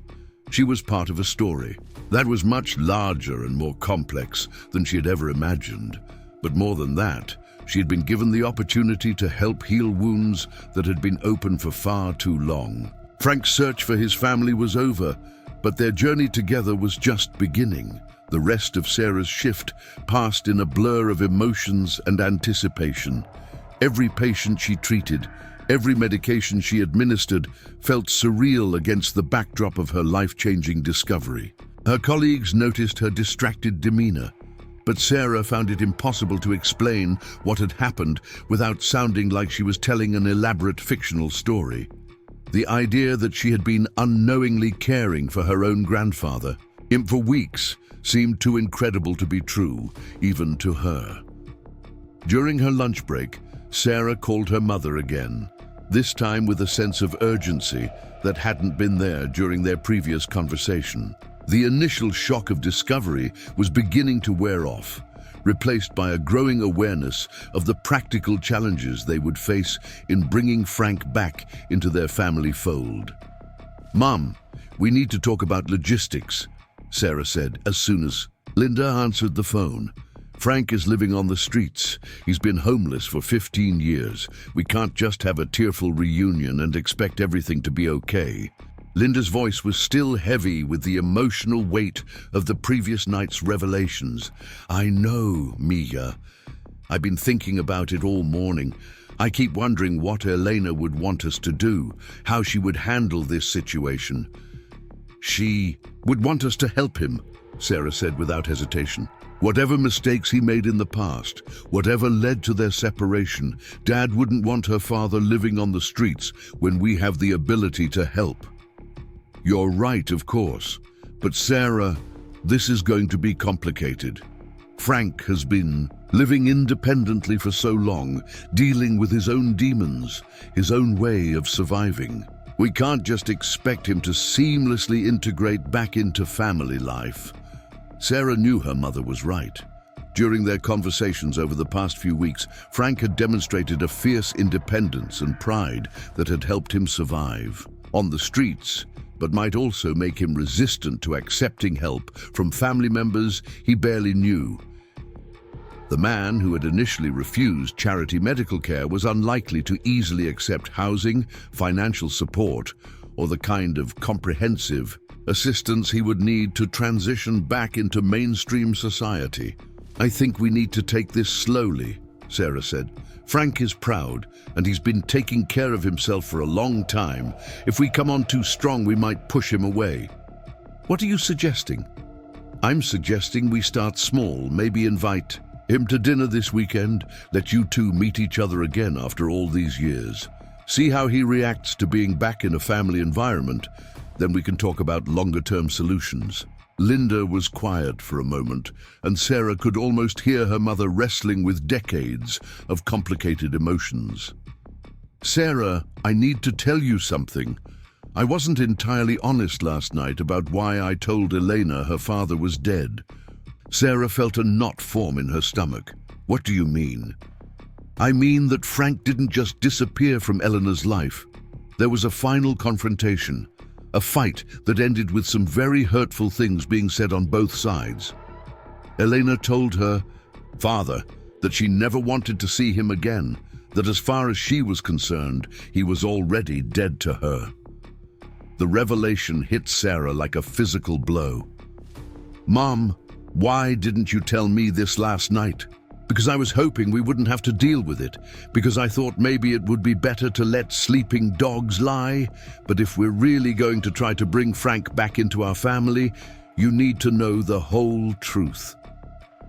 She was part of a story that was much larger and more complex than she had ever imagined. But more than that, she had been given the opportunity to help heal wounds that had been open for far too long. Frank's search for his family was over, but their journey together was just beginning. The rest of Sarah's shift passed in a blur of emotions and anticipation. Every patient she treated, every medication she administered felt surreal against the backdrop of her life-changing discovery. Her colleagues noticed her distracted demeanor, but Sarah found it impossible to explain what had happened without sounding like she was telling an elaborate fictional story. The idea that she had been unknowingly caring for her own grandfather, for weeks, seemed too incredible to be true, even to her. During her lunch break, Sarah called her mother again, this time with a sense of urgency that hadn't been there during their previous conversation. The initial shock of discovery was beginning to wear off, replaced by a growing awareness of the practical challenges they would face in bringing Frank back into their family fold. Mom, we need to talk about logistics, Sarah said as soon as Linda answered the phone. Frank is living on the streets. He's been homeless for 15 years. We can't just have a tearful reunion and expect everything to be okay. Linda's voice was still heavy with the emotional weight of the previous night's revelations. I know, Mia. I've been thinking about it all morning. I keep wondering what Elena would want us to do, how she would handle this situation. She would want us to help him, Sarah said without hesitation. Whatever mistakes he made in the past, whatever led to their separation, Dad wouldn't want her father living on the streets when we have the ability to help. You're right, of course, but Sarah, this is going to be complicated. Frank has been living independently for so long, dealing with his own demons, his own way of surviving. We can't just expect him to seamlessly integrate back into family life. Sarah knew her mother was right. During their conversations over the past few weeks, Frank had demonstrated a fierce independence and pride that had helped him survive on the streets, but might also make him resistant to accepting help from family members he barely knew. The man who had initially refused charity medical care was unlikely to easily accept housing, financial support, or the kind of comprehensive assistance he would need to transition back into mainstream society. "I think we need to take this slowly," Sarah said. "Frank is proud, and he's been taking care of himself for a long time. If we come on too strong, we might push him away." "What are you suggesting?" "I'm suggesting we start small, maybe invite him to dinner this weekend, let you two meet each other again after all these years. See how he reacts to being back in a family environment, then we can talk about longer-term solutions." Linda was quiet for a moment, and Sarah could almost hear her mother wrestling with decades of complicated emotions. "Sarah, I need to tell you something. I wasn't entirely honest last night about why I told Elena her father was dead." Sarah felt a knot form in her stomach. "What do you mean?" "I mean that Frank didn't just disappear from Eleanor's life. There was a final confrontation. A fight that ended with some very hurtful things being said on both sides. Elena told her father that she never wanted to see him again, that as far as she was concerned, he was already dead to her. The revelation hit Sarah like a physical blow. "Mom, why didn't you tell me this last night?" "Because I was hoping we wouldn't have to deal with it, because I thought maybe it would be better to let sleeping dogs lie. But if we're really going to try to bring Frank back into our family, you need to know the whole truth."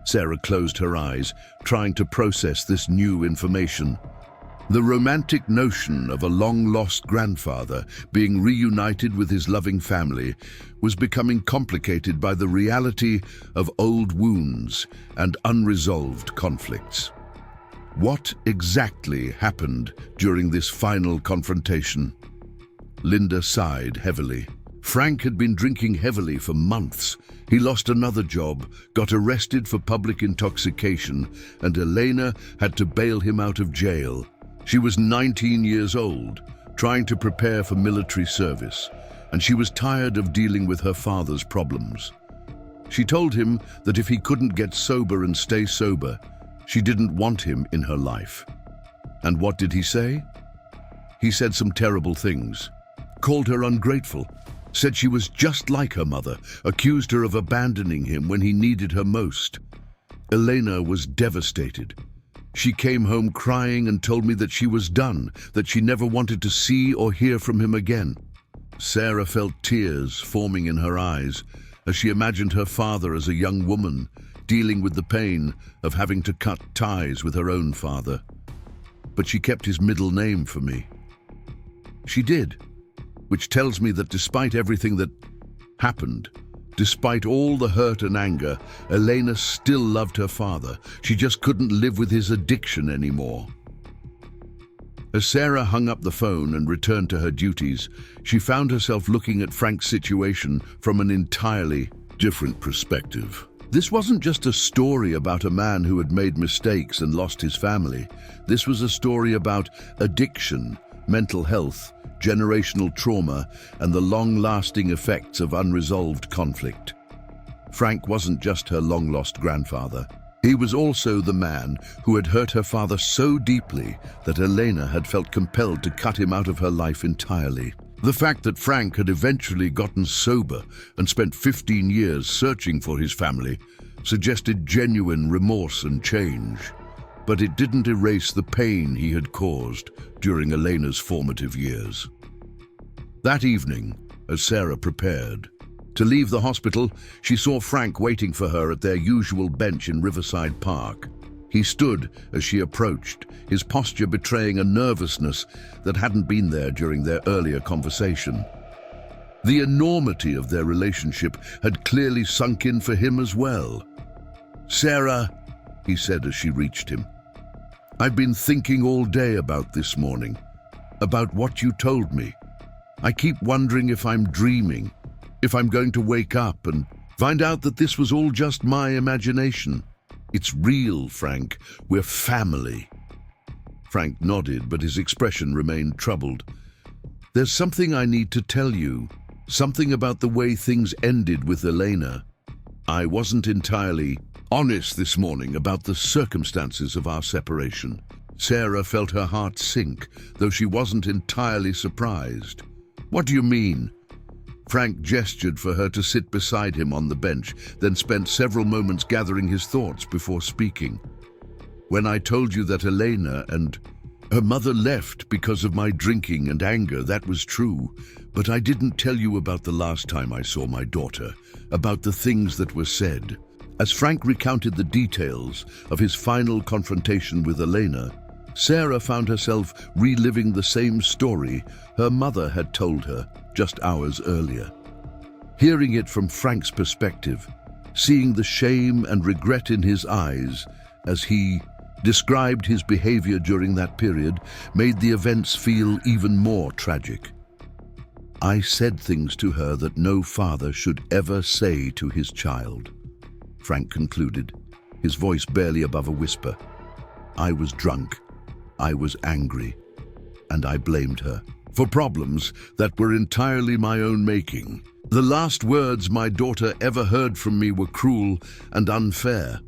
Sarah closed her eyes, trying to process this new information. The romantic notion of a long-lost grandfather being reunited with his loving family was becoming complicated by the reality of old wounds and unresolved conflicts. What exactly happened during this final confrontation? Linda sighed heavily. Frank had been drinking heavily for months. He lost another job, got arrested for public intoxication, and Elena had to bail him out of jail. She was 19 years old, trying to prepare for military service, and she was tired of dealing with her father's problems. She told him that if he couldn't get sober and stay sober, she didn't want him in her life. And what did he say? He said some terrible things, called her ungrateful, said she was just like her mother, accused her of abandoning him when he needed her most. Elena was devastated. She came home crying and told me that she was done, that she never wanted to see or hear from him again. Sarah felt tears forming in her eyes as she imagined her father as a young woman, dealing with the pain of having to cut ties with her own father. But she kept his middle name for me. She did, which tells me that despite everything that happened, despite all the hurt and anger, Elena still loved her father. She just couldn't live with his addiction anymore. As Sarah hung up the phone and returned to her duties, she found herself looking at Frank's situation from an entirely different perspective. This wasn't just a story about a man who had made mistakes and lost his family. This was a story about addiction, mental health, generational trauma, and the long-lasting effects of unresolved conflict. Frank wasn't just her long-lost grandfather. He was also the man who had hurt her father so deeply that Elena had felt compelled to cut him out of her life entirely. The fact that Frank had eventually gotten sober and spent 15 years searching for his family suggested genuine remorse and change. But it didn't erase the pain he had caused during Elena's formative years. That evening, as Sarah prepared to leave the hospital, she saw Frank waiting for her at their usual bench in Riverside Park. He stood as she approached, his posture betraying a nervousness that hadn't been there during their earlier conversation. The enormity of their relationship had clearly sunk in for him as well. "Sarah," he said as she reached him, "I've been thinking all day about this morning, about what you told me. I keep wondering if I'm dreaming, if I'm going to wake up and find out that this was all just my imagination. It's real, Frank. We're family." Frank nodded, but his expression remained troubled. "There's something I need to tell you, something about the way things ended with Elena. I wasn't entirely honest this morning about the circumstances of our separation." Sarah felt her heart sink, though she wasn't entirely surprised. "What do you mean?" Frank gestured for her to sit beside him on the bench, then spent several moments gathering his thoughts before speaking. "When I told you that Elena and her mother left because of my drinking and anger, that was true. But I didn't tell you about the last time I saw my daughter, about the things that were said." As Frank recounted the details of his final confrontation with Elena, Sarah found herself reliving the same story her mother had told her just hours earlier. Hearing it from Frank's perspective, seeing the shame and regret in his eyes as he described his behavior during that period, made the events feel even more tragic. "I said things to her that no father should ever say to his child," Frank concluded, his voice barely above a whisper. "I was drunk, I was angry, and I blamed her for problems that were entirely my own making. The last words my daughter ever heard from me were cruel and unfair."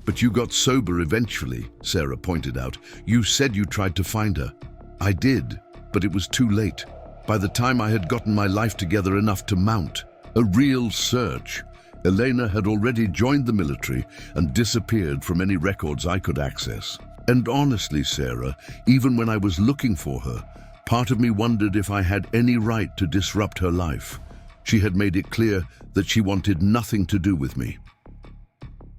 "But you got sober eventually," Sarah pointed out. "You said you tried to find her." "I did, but it was too late. By the time I had gotten my life together enough to mount a real search, Elena had already joined the military and disappeared from any records I could access. And honestly, Sarah, even when I was looking for her, part of me wondered if I had any right to disrupt her life. She had made it clear that she wanted nothing to do with me."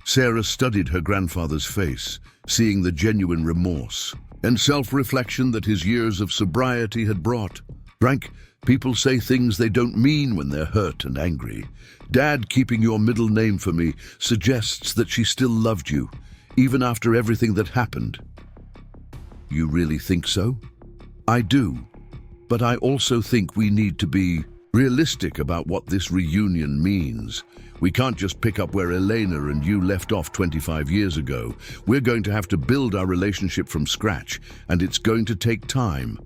Sarah studied her grandfather's face, seeing the genuine remorse and self-reflection that his years of sobriety had brought. "Frank, people say things they don't mean when they're hurt and angry. Dad keeping your middle name for me suggests that she still loved you, even after everything that happened." "You really think so?" "I do, but I also think we need to be realistic about what this reunion means. We can't just pick up where Elena and you left off 25 years ago. We're going to have to build our relationship from scratch, and it's going to take time."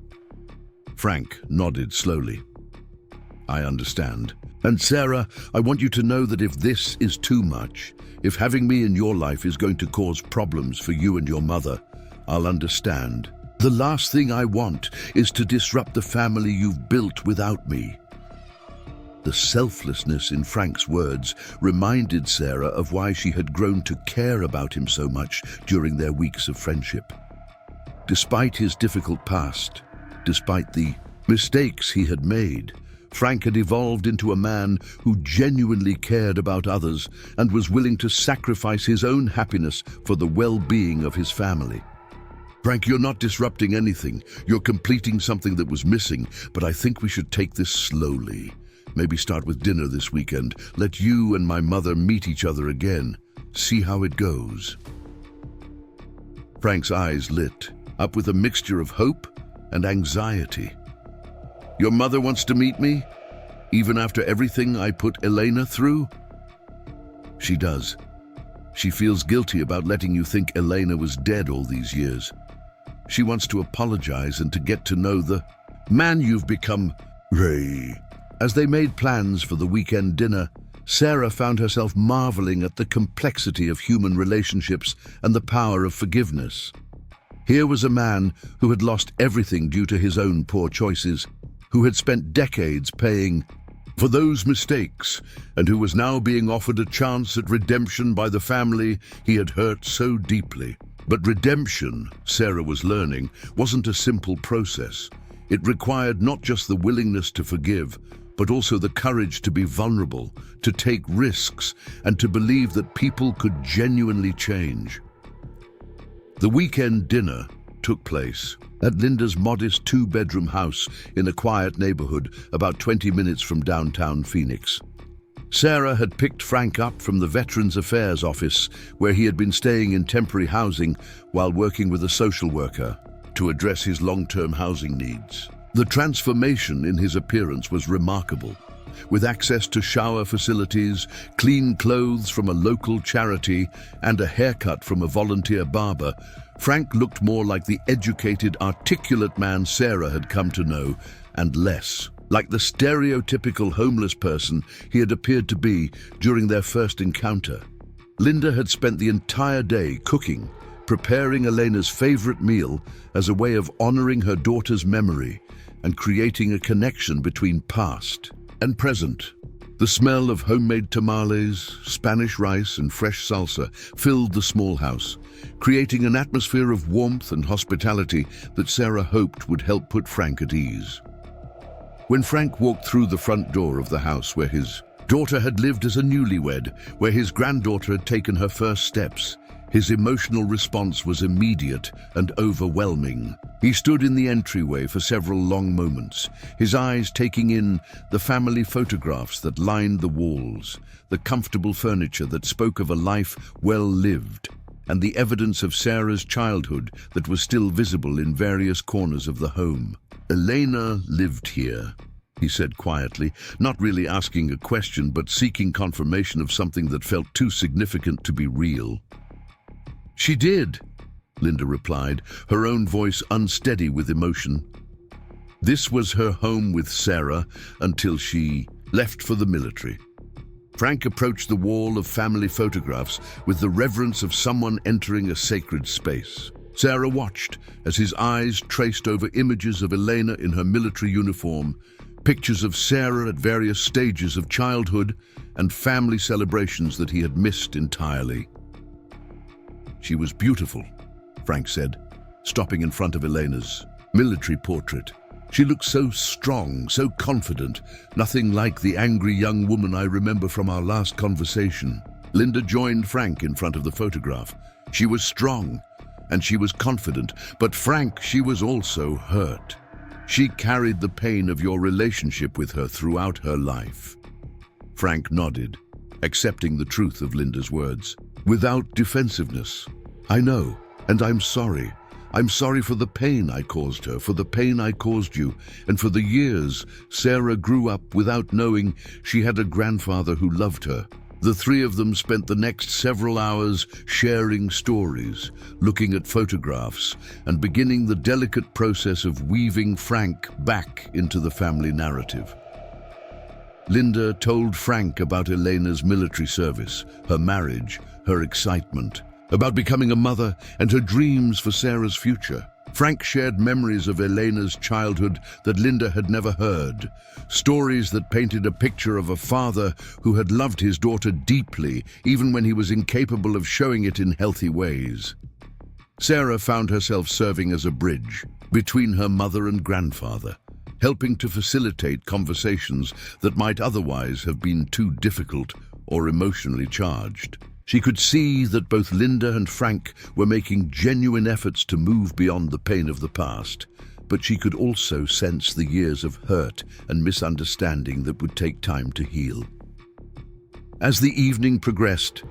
Frank nodded slowly. "I understand. And Sarah, I want you to know that if this is too much, if having me in your life is going to cause problems for you and your mother, I'll understand. The last thing I want is to disrupt the family you've built without me." The selflessness in Frank's words reminded Sarah of why she had grown to care about him so much during their weeks of friendship. Despite his difficult past, despite the mistakes he had made, Frank had evolved into a man who genuinely cared about others and was willing to sacrifice his own happiness for the well-being of his family. "Frank, you're not disrupting anything. You're completing something that was missing, but I think we should take this slowly. Maybe start with dinner this weekend. Let you and my mother meet each other again. See how it goes." Frank's eyes lit up with a mixture of hope and anxiety. "Your mother wants to meet me, even after everything I put Elena through?" "She does. She feels guilty about letting you think Elena was dead all these years. She wants to apologize and to get to know the man you've become, Ray." As they made plans for the weekend dinner, Sarah found herself marveling at the complexity of human relationships and the power of forgiveness. Here was a man who had lost everything due to his own poor choices, who had spent decades paying for those mistakes, and who was now being offered a chance at redemption by the family he had hurt so deeply. But redemption, Sarah was learning, wasn't a simple process. It required not just the willingness to forgive, but also the courage to be vulnerable, to take risks, and to believe that people could genuinely change. The weekend dinner took place at Linda's modest two-bedroom house in a quiet neighborhood about 20 minutes from downtown Phoenix. Sarah had picked Frank up from the Veterans Affairs office, where he had been staying in temporary housing while working with a social worker to address his long-term housing needs. The transformation in his appearance was remarkable. With access to shower facilities, clean clothes from a local charity, and a haircut from a volunteer barber, Frank looked more like the educated, articulate man Sarah had come to know, and less like the stereotypical homeless person he had appeared to be during their first encounter. Linda had spent the entire day cooking, preparing Elena's favorite meal as a way of honoring her daughter's memory and creating a connection between past and present. The smell of homemade tamales, Spanish rice, and fresh salsa filled the small house, creating an atmosphere of warmth and hospitality that Sarah hoped would help put Frank at ease. When Frank walked through the front door of the house where his daughter had lived as a newlywed, where his granddaughter had taken her first steps, his emotional response was immediate and overwhelming. He stood in the entryway for several long moments, his eyes taking in the family photographs that lined the walls, the comfortable furniture that spoke of a life well lived, and the evidence of Sarah's childhood that was still visible in various corners of the home. "Elena lived here," he said quietly, not really asking a question but seeking confirmation of something that felt too significant to be real. "She did," Linda replied, her own voice unsteady with emotion. This was her home with Sarah until she left for the military. Frank approached the wall of family photographs with the reverence of someone entering a sacred space. Sarah watched as his eyes traced over images of Elena in her military uniform, pictures of Sarah at various stages of childhood, and family celebrations that he had missed entirely. "She was beautiful," Frank said, stopping in front of Elena's military portrait. "She looked so strong, so confident, nothing like the angry young woman I remember from our last conversation." Linda joined Frank in front of the photograph. She was strong, and she was confident, but Frank, she was also hurt. She carried the pain of your relationship with her throughout her life. Frank nodded, accepting the truth of Linda's words, without defensiveness. "I know, and I'm sorry. I'm sorry for the pain I caused her, for the pain I caused you, and for the years Sarah grew up without knowing she had a grandfather who loved her." The three of them spent the next several hours sharing stories, looking at photographs, and beginning the delicate process of weaving Frank back into the family narrative. Linda told Frank about Elena's military service, her marriage, her excitement, about becoming a mother, and her dreams for Sarah's future. Frank shared memories of Elena's childhood that Linda had never heard, stories that painted a picture of a father who had loved his daughter deeply, even when he was incapable of showing it in healthy ways. Sarah found herself serving as a bridge between her mother and grandfather, helping to facilitate conversations that might otherwise have been too difficult or emotionally charged. She could see that both Linda and Frank were making genuine efforts to move beyond the pain of the past, but she could also sense the years of hurt and misunderstanding that would take time to heal. As the evening progressed,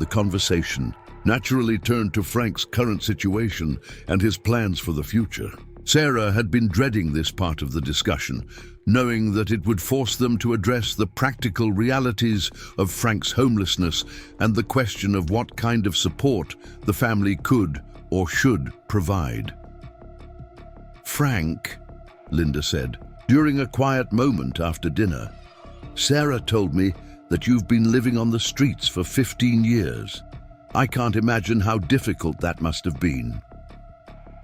the conversation naturally turned to Frank's current situation and his plans for the future. Sarah had been dreading this part of the discussion, knowing that it would force them to address the practical realities of Frank's homelessness and the question of what kind of support the family could or should provide. "Frank," Linda said, during a quiet moment after dinner, "Sarah told me that you've been living on the streets for 15 years. I can't imagine how difficult that must have been."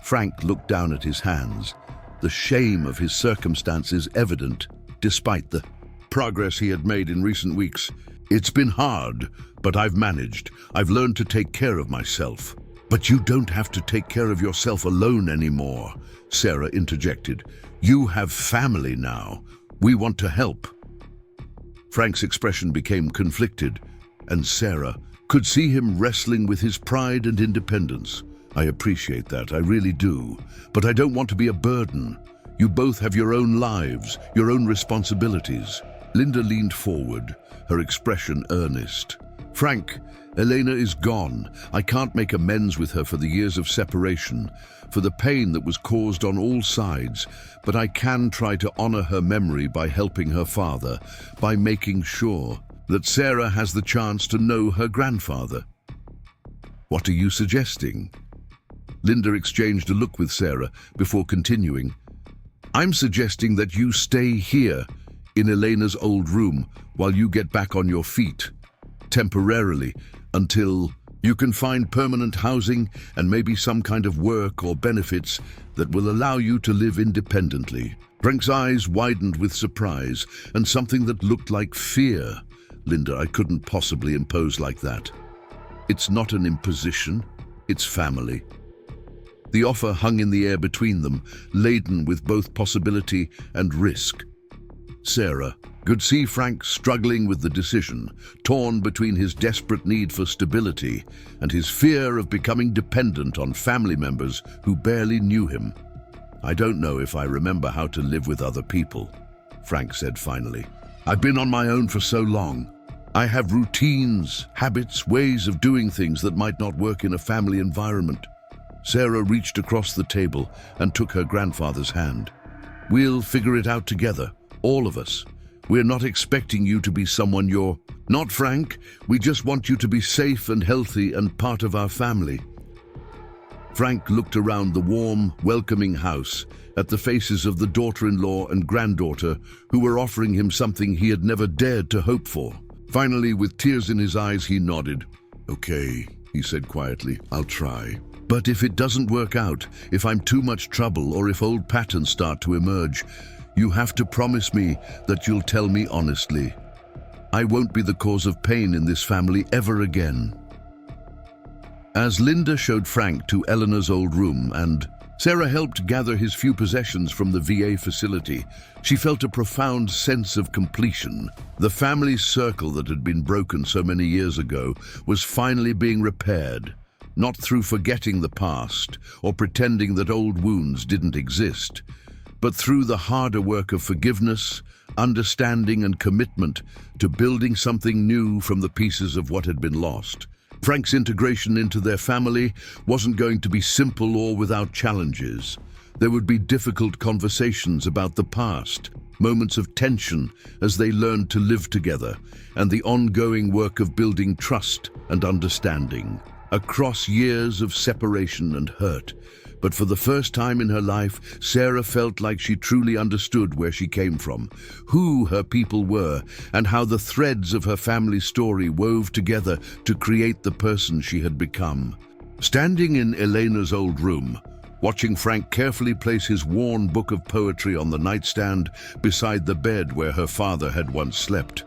Frank looked down at his hands, the shame of his circumstances evident despite the progress he had made in recent weeks. "It's been hard, but I've managed. I've learned to take care of myself." "But you don't have to take care of yourself alone anymore," Sarah interjected. "You have family now. We want to help." Frank's expression became conflicted, and Sarah could see him wrestling with his pride and independence. "I appreciate that, I really do. But I don't want to be a burden. You both have your own lives, your own responsibilities." Linda leaned forward, her expression earnest. Frank, Elena is gone. I can't make amends with her for the years of separation, for the pain that was caused on all sides, but I can try to honor her memory by helping her father, by making sure that Sarah has the chance to know her grandfather. What are you suggesting? Linda exchanged a look with Sarah before continuing. I'm suggesting that you stay here in Elena's old room while you get back on your feet, temporarily, until you can find permanent housing and maybe some kind of work or benefits that will allow you to live independently. Frank's eyes widened with surprise and something that looked like fear. Linda, I couldn't possibly impose like that. It's not an imposition, it's family. The offer hung in the air between them, laden with both possibility and risk. Sarah could see Frank struggling with the decision, torn between his desperate need for stability and his fear of becoming dependent on family members who barely knew him. I don't know if I remember how to live with other people, Frank said finally. I've been on my own for so long. I have routines, habits, ways of doing things that might not work in a family environment. Sarah reached across the table and took her grandfather's hand. We'll figure it out together, all of us. We're not expecting you to be someone you're not, Frank. We just want you to be safe and healthy and part of our family. Frank looked around the warm, welcoming house at the faces of the daughter-in-law and granddaughter who were offering him something he had never dared to hope for. Finally, with tears in his eyes, he nodded. Okay, he said quietly, I'll try. But if it doesn't work out, if I'm too much trouble or if old patterns start to emerge, you have to promise me that you'll tell me honestly. I won't be the cause of pain in this family ever again. As Linda showed Frank to Eleanor's old room and Sarah helped gather his few possessions from the VA facility, she felt a profound sense of completion. The family circle that had been broken so many years ago was finally being repaired, not through forgetting the past or pretending that old wounds didn't exist, but through the harder work of forgiveness, understanding and commitment to building something new from the pieces of what had been lost. Frank's integration into their family wasn't going to be simple or without challenges. There would be difficult conversations about the past, moments of tension as they learned to live together, and the ongoing work of building trust and understanding across years of separation and hurt. But for the first time in her life, Sarah felt like she truly understood where she came from, who her people were, and how the threads of her family story wove together to create the person she had become. Standing in Elena's old room, watching Frank carefully place his worn book of poetry on the nightstand beside the bed where her father had once slept,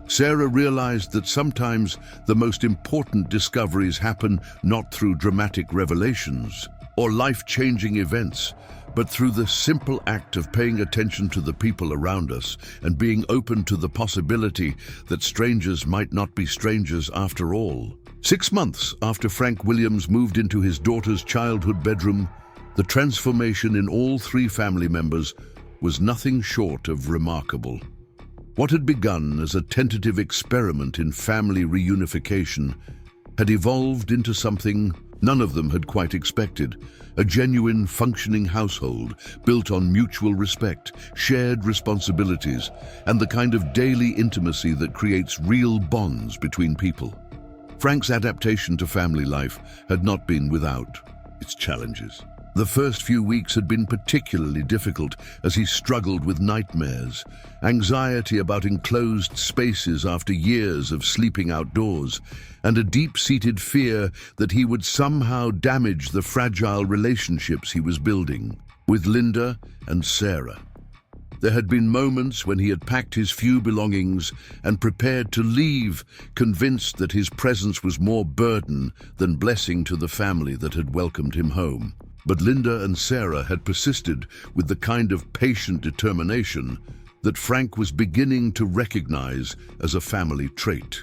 Sarah realized that sometimes the most important discoveries happen not through dramatic revelations or life-changing events, but through the simple act of paying attention to the people around us and being open to the possibility that strangers might not be strangers after all. 6 months after Frank Williams moved into his daughter's childhood bedroom, the transformation in all 3 family members was nothing short of remarkable. What had begun as a tentative experiment in family reunification had evolved into something none of them had quite expected, a genuine, functioning household built on mutual respect, shared responsibilities, and the kind of daily intimacy that creates real bonds between people. Frank's adaptation to family life had not been without its challenges. The first few weeks had been particularly difficult as he struggled with nightmares, anxiety about enclosed spaces after years of sleeping outdoors, and a deep-seated fear that he would somehow damage the fragile relationships he was building with Linda and Sarah. There had been moments when he had packed his few belongings and prepared to leave, convinced that his presence was more burden than blessing to the family that had welcomed him home. But Linda and Sarah had persisted with the kind of patient determination that Frank was beginning to recognize as a family trait.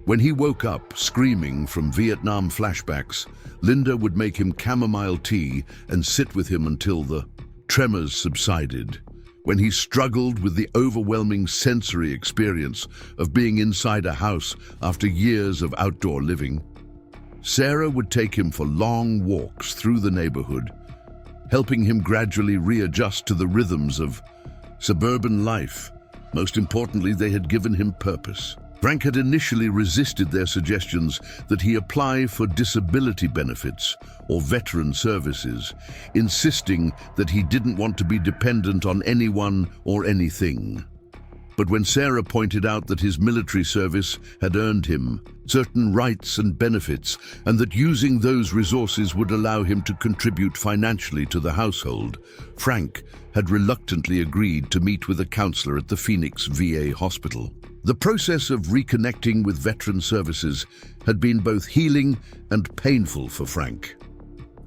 When he woke up screaming from Vietnam flashbacks, Linda would make him chamomile tea and sit with him until the tremors subsided. when he struggled with the overwhelming sensory experience of being inside a house after years of outdoor living. Sarah would take him for long walks through the neighborhood, helping him gradually readjust to the rhythms of suburban life. Most importantly, they had given him purpose. Frank had initially resisted their suggestions that he apply for disability benefits or veteran services, insisting that he didn't want to be dependent on anyone or anything. But when Sarah pointed out that his military service had earned him certain rights and benefits, and that using those resources would allow him to contribute financially to the household, Frank had reluctantly agreed to meet with a counselor at the Phoenix VA hospital. The process of reconnecting with veteran services had been both healing and painful for Frank.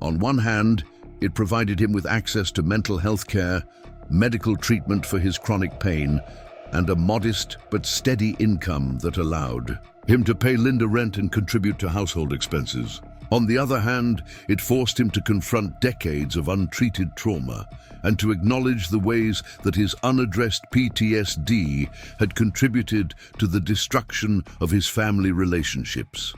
On one hand, it provided him with access to mental health care, medical treatment for his chronic pain, and a modest but steady income that allowed him to pay Linda rent and contribute to household expenses. On the other hand, it forced him to confront decades of untreated trauma and to acknowledge the ways that his unaddressed PTSD had contributed to the destruction of his family relationships.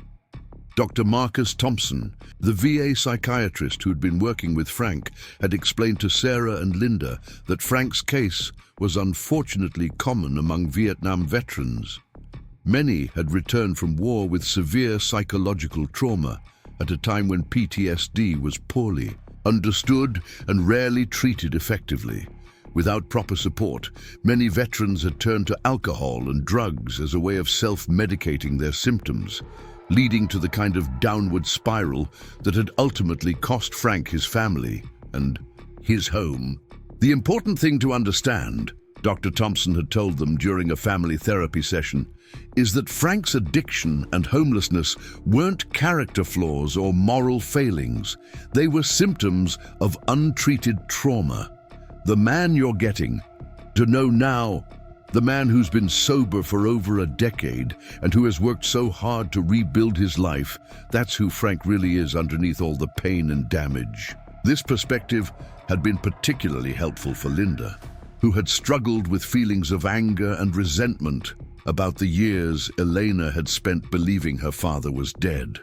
Dr. Marcus Thompson, the VA psychiatrist who had been working with Frank, had explained to Sarah and Linda that Frank's case was unfortunately common among Vietnam veterans. Many had returned from war with severe psychological trauma at a time when PTSD was poorly understood and rarely treated effectively. Without proper support, many veterans had turned to alcohol and drugs as a way of self-medicating their symptoms, leading to the kind of downward spiral that had ultimately cost Frank his family and his home. The important thing to understand, Dr. Thompson had told them during a family therapy session, is that Frank's addiction and homelessness weren't character flaws or moral failings. They were symptoms of untreated trauma. The man you're getting to know now, the man who's been sober for over a decade and who has worked so hard to rebuild his life, that's who Frank really is underneath all the pain and damage. This perspective had been particularly helpful for Linda, who had struggled with feelings of anger and resentment about the years Elena had spent believing her father was dead.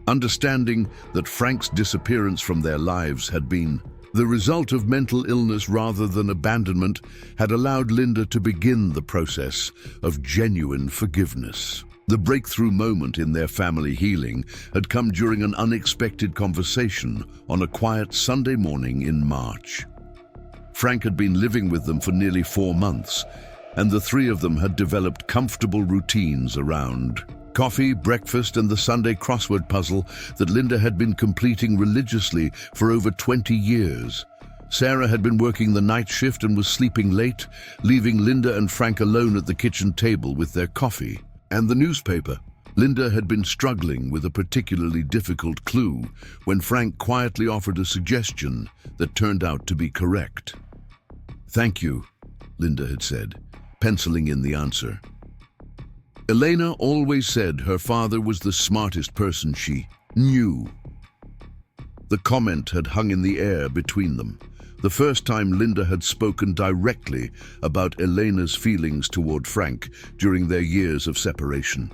Understanding that Frank's disappearance from their lives had been the result of mental illness rather than abandonment had allowed Linda to begin the process of genuine forgiveness. The breakthrough moment in their family healing had come during an unexpected conversation on a quiet Sunday morning in March. Frank had been living with them for nearly 4 months, and the three of them had developed comfortable routines around coffee, breakfast, and the Sunday crossword puzzle that Linda had been completing religiously for over 20 years. Sarah had been working the night shift and was sleeping late, leaving Linda and Frank alone at the kitchen table with their coffee and the newspaper. Linda had been struggling with a particularly difficult clue when Frank quietly offered a suggestion that turned out to be correct. "Thank you," Linda had said, penciling in the answer. Elena always said her father was the smartest person she knew. The comment had hung in the air between them, the first time Linda had spoken directly about Elena's feelings toward Frank during their years of separation.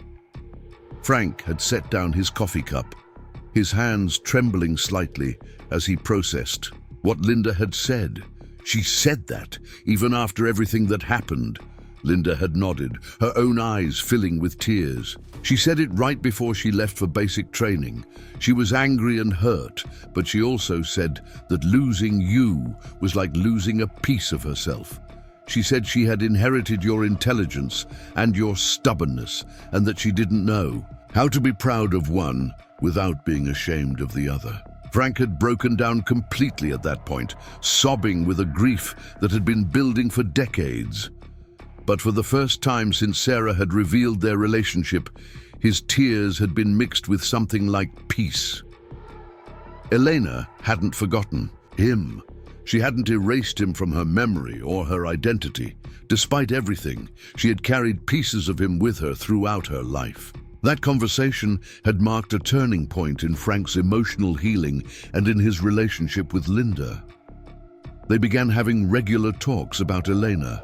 Frank had set down his coffee cup, his hands trembling slightly as he processed what Linda had said. She said that, even after everything that happened. Linda had nodded, her own eyes filling with tears. She said it right before she left for basic training. She was angry and hurt, but she also said that losing you was like losing a piece of herself. She said she had inherited your intelligence and your stubbornness, and that she didn't know how to be proud of one without being ashamed of the other. Frank had broken down completely at that point, sobbing with a grief that had been building for decades. But for the first time since Sarah had revealed their relationship, his tears had been mixed with something like peace. Elena hadn't forgotten him. She hadn't erased him from her memory or her identity. Despite everything, she had carried pieces of him with her throughout her life. That conversation had marked a turning point in Frank's emotional healing and in his relationship with Linda. They began having regular talks about Elena,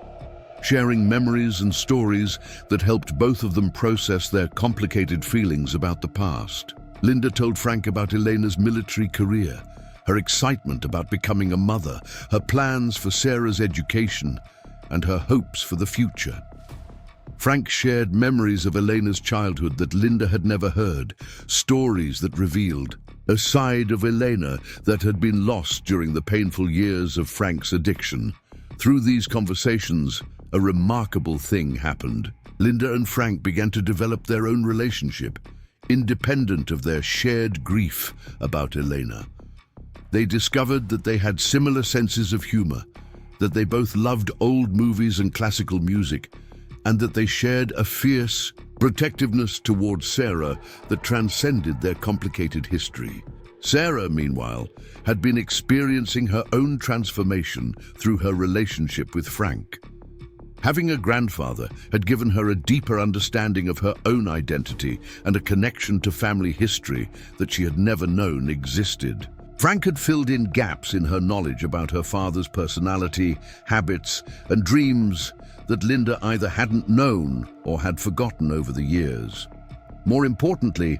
sharing memories and stories that helped both of them process their complicated feelings about the past. Linda told Frank about Elena's military career, her excitement about becoming a mother, her plans for Sarah's education, and her hopes for the future. Frank shared memories of Elena's childhood that Linda had never heard, stories that revealed a side of Elena that had been lost during the painful years of Frank's addiction. Through these conversations, a remarkable thing happened. Linda and Frank began to develop their own relationship, independent of their shared grief about Elena. They discovered that they had similar senses of humor, that they both loved old movies and classical music, and that they shared a fierce protectiveness towards Sarah that transcended their complicated history. Sarah, meanwhile, had been experiencing her own transformation through her relationship with Frank. Having a grandfather had given her a deeper understanding of her own identity and a connection to family history that she had never known existed. Frank had filled in gaps in her knowledge about her father's personality, habits, and dreams that Linda either hadn't known or had forgotten over the years. More importantly,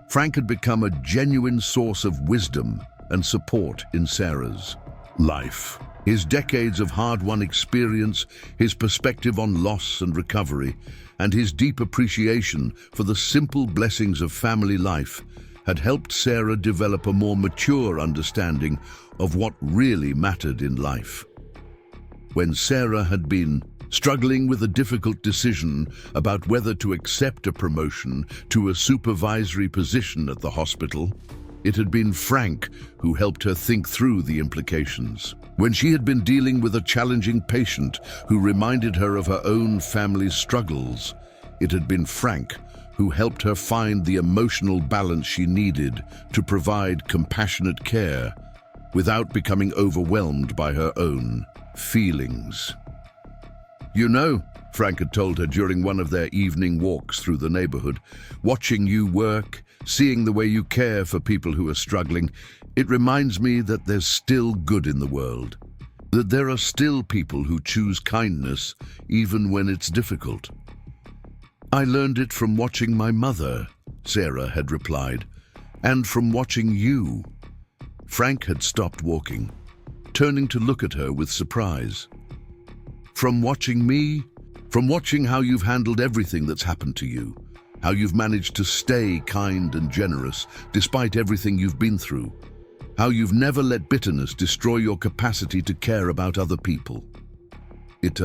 Frank had become a genuine source of wisdom and support in Sarah's life. His decades of hard-won experience, his perspective on loss and recovery, and his deep appreciation for the simple blessings of family life had helped Sarah develop a more mature understanding of what really mattered in life. When Sarah had been struggling with a difficult decision about whether to accept a promotion to a supervisory position at the hospital, it had been Frank who helped her think through the implications. When she had been dealing with a challenging patient who reminded her of her own family's struggles, it had been Frank who helped her find the emotional balance she needed to provide compassionate care without becoming overwhelmed by her own feelings. "You know," Frank had told her during one of their evening walks through the neighborhood, "watching you work, seeing the way you care for people who are struggling, it reminds me that there's still good in the world, that there are still people who choose kindness even when it's difficult." "I learned it from watching my mother," Sarah had replied, "and from watching you." Frank had stopped walking, turning to look at her with surprise. "From watching me? From watching how you've handled everything that's happened to you, how you've managed to stay kind and generous despite everything you've been through, how you've never let bitterness destroy your capacity to care about other people." It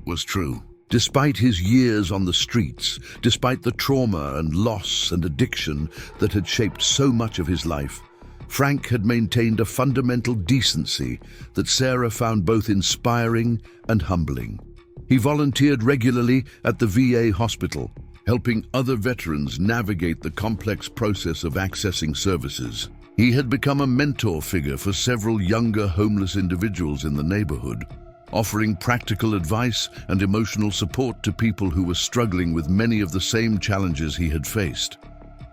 was true. Despite his years on the streets, despite the trauma and loss and addiction that had shaped so much of his life, Frank had maintained a fundamental decency that Sarah found both inspiring and humbling. He volunteered regularly at the VA hospital, helping other veterans navigate the complex process of accessing services. He had become a mentor figure for several younger homeless individuals in the neighborhood, offering practical advice and emotional support to people who were struggling with many of the same challenges he had faced.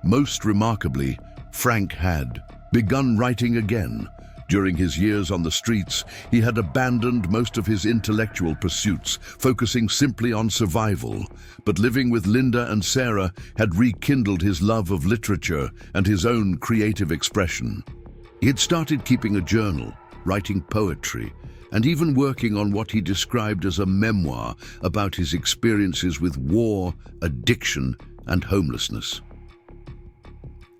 Most remarkably, Frank had begun writing again. During his years on the streets, he had abandoned most of his intellectual pursuits, focusing simply on survival. But living with Linda and Sarah had rekindled his love of literature and his own creative expression. He had started keeping a journal, writing poetry, and even working on what he described as a memoir about his experiences with war, addiction, and homelessness.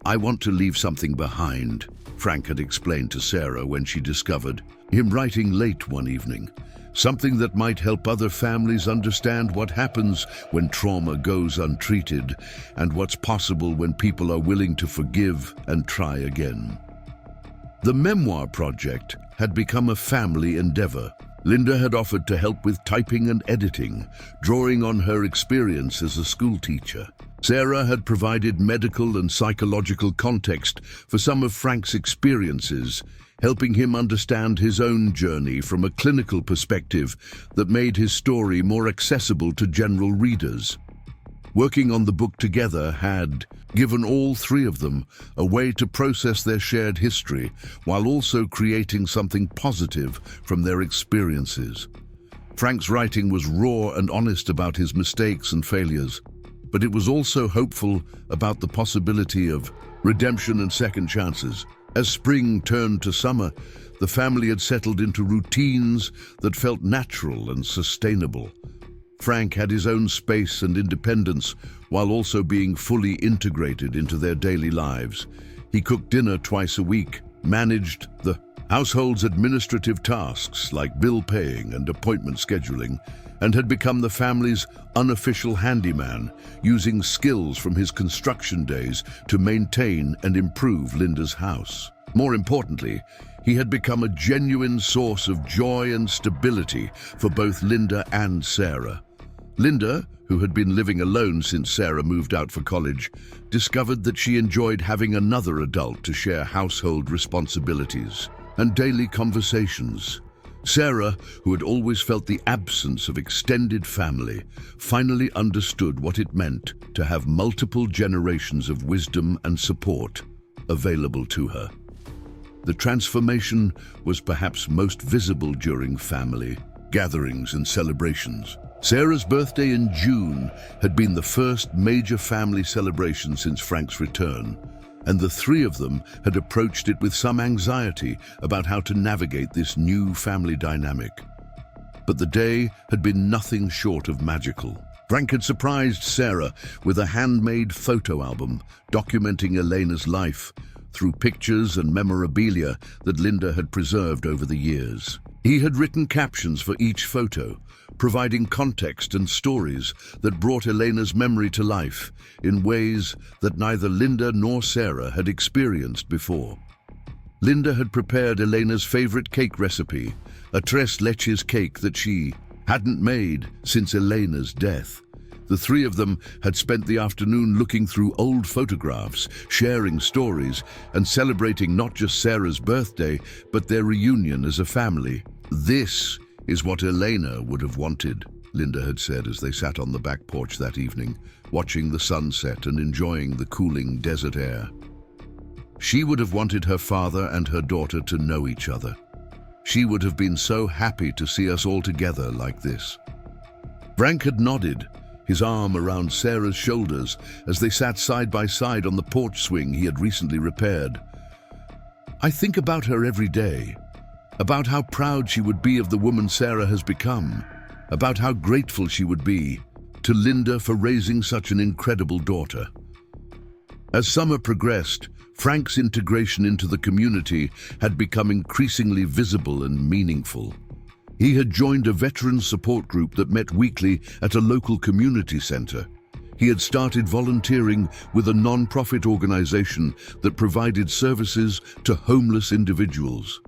"I want to leave something behind," Frank had explained to Sarah when she discovered him writing late one evening, "something that might help other families understand what happens when trauma goes untreated and what's possible when people are willing to forgive and try again." The memoir project had become a family endeavor. Linda had offered to help with typing and editing, drawing on her experience as a school teacher. Sarah had provided medical and psychological context for some of Frank's experiences, helping him understand his own journey from a clinical perspective that made his story more accessible to general readers. Working on the book together had given all three of them a way to process their shared history while also creating something positive from their experiences. Frank's writing was raw and honest about his mistakes and failures, but it was also hopeful about the possibility of redemption and second chances. As spring turned to summer, the family had settled into routines that felt natural and sustainable. Frank had his own space and independence while also being fully integrated into their daily lives. He cooked dinner twice a week, managed the household's administrative tasks like bill paying and appointment scheduling, and had become the family's unofficial handyman, using skills from his construction days to maintain and improve Linda's house. More importantly, he had become a genuine source of joy and stability for both Linda and Sarah. Linda, who had been living alone since Sarah moved out for college, discovered that she enjoyed having another adult to share household responsibilities and daily conversations. Sarah, who had always felt the absence of extended family, finally understood what it meant to have multiple generations of wisdom and support available to her. The transformation was perhaps most visible during family gatherings and celebrations. Sarah's birthday in June had been the first major family celebration since Frank's return, and the three of them had approached it with some anxiety about how to navigate this new family dynamic. But the day had been nothing short of magical. Frank had surprised Sarah with a handmade photo album documenting Elena's life through pictures and memorabilia that Linda had preserved over the years. He had written captions for each photo, providing context and stories that brought Elena's memory to life in ways that neither Linda nor Sarah had experienced before. Linda had prepared Elena's favorite cake recipe, a tres leches cake that she hadn't made since Elena's death. The three of them had spent the afternoon looking through old photographs, sharing stories, and celebrating not just Sarah's birthday, but their reunion as a family. "This is what Elena would have wanted," Linda had said as they sat on the back porch that evening, watching the sunset and enjoying the cooling desert air. She would have wanted her father and her daughter to know each other. She would have been so happy to see us all together like this. Frank had nodded, his arm around Sarah's shoulders as they sat side by side on the porch swing he had recently repaired. "I think about her every day, about how proud she would be of the woman Sarah has become, about how grateful she would be to Linda for raising such an incredible daughter." As summer progressed, Frank's integration into the community had become increasingly visible and meaningful. He had joined a veteran support group that met weekly at a local community center. He had started volunteering with a non-profit organization that provided services to homeless individuals.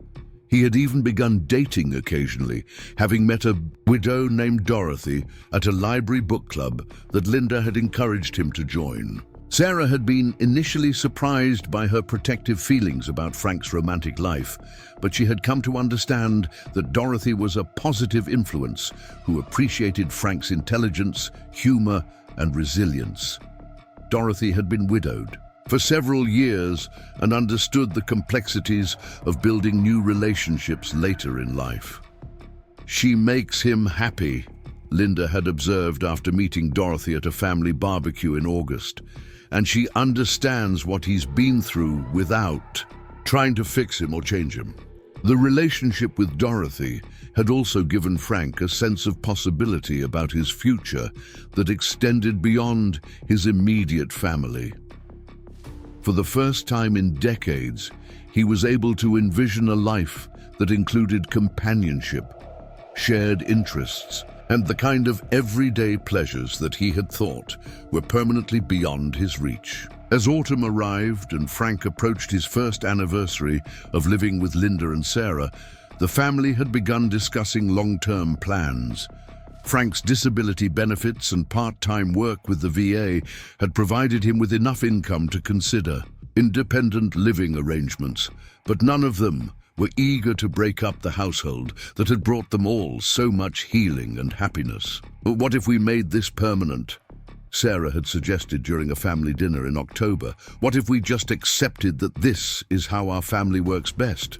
He had even begun dating occasionally, having met a widow named Dorothy at a library book club that Linda had encouraged him to join. Sarah had been initially surprised by her protective feelings about Frank's romantic life, but she had come to understand that Dorothy was a positive influence who appreciated Frank's intelligence, humor, and resilience. Dorothy had been widowed for several years and understood the complexities of building new relationships later in life. "She makes him happy," Linda had observed after meeting Dorothy at a family barbecue in August, "and she understands what he's been through without trying to fix him or change him." The relationship with Dorothy had also given Frank a sense of possibility about his future that extended beyond his immediate family. For the first time in decades, he was able to envision a life that included companionship, shared interests, and the kind of everyday pleasures that he had thought were permanently beyond his reach. As autumn arrived and Frank approached his first anniversary of living with Linda and Sarah, the family had begun discussing long-term plans. Frank's disability benefits and part-time work with the VA had provided him with enough income to consider independent living arrangements, but none of them were eager to break up the household that had brought them all so much healing and happiness. "But what if we made this permanent?" Sarah had suggested during a family dinner in October. What if we just accepted that this is how our family works best?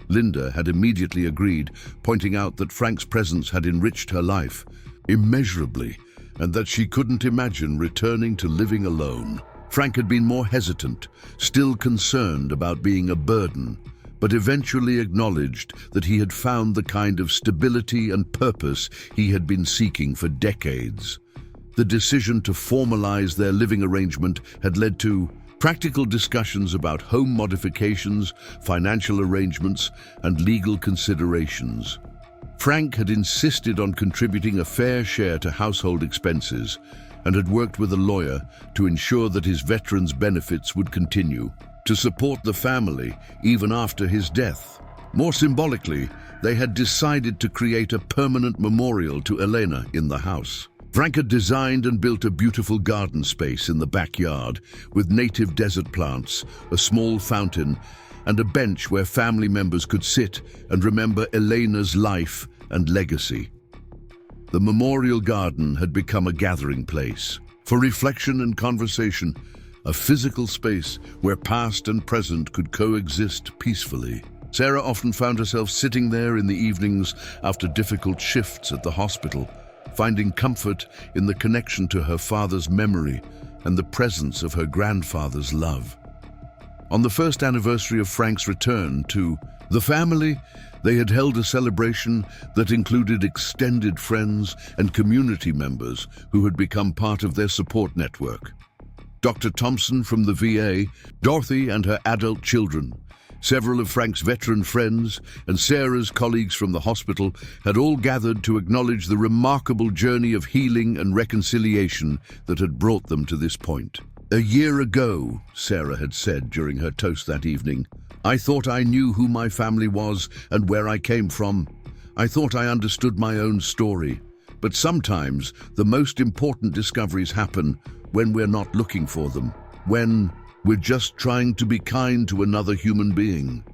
Linda had immediately agreed, pointing out that Frank's presence had enriched her life immeasurably, and that she couldn't imagine returning to living alone. Frank had been more hesitant, still concerned about being a burden, but eventually acknowledged that he had found the kind of stability and purpose he had been seeking for decades. The decision to formalize their living arrangement had led to practical discussions about home modifications, financial arrangements, and legal considerations. Frank had insisted on contributing a fair share to household expenses and had worked with a lawyer to ensure that his veterans' benefits would continue to support the family even after his death. More symbolically, they had decided to create a permanent memorial to Elena in the house. Frank had designed and built a beautiful garden space in the backyard with native desert plants, a small fountain, and a bench where family members could sit and remember Elena's life and legacy. The memorial garden had become a gathering place for reflection and conversation, a physical space where past and present could coexist peacefully. Sarah often found herself sitting there in the evenings after difficult shifts at the hospital, finding comfort in the connection to her father's memory and the presence of her grandfather's love. On the first anniversary of Frank's return to the family, they had held a celebration that included extended friends and community members who had become part of their support network. Dr. Thompson from the VA, Dorothy and her adult children, several of Frank's veteran friends, and Sarah's colleagues from the hospital had all gathered to acknowledge the remarkable journey of healing and reconciliation that had brought them to this point. "A year ago," Sarah had said during her toast that evening, "I thought I knew who my family was and where I came from. I thought I understood my own story. But sometimes the most important discoveries happen when we're not looking for them, when we're just trying to be kind to another human being."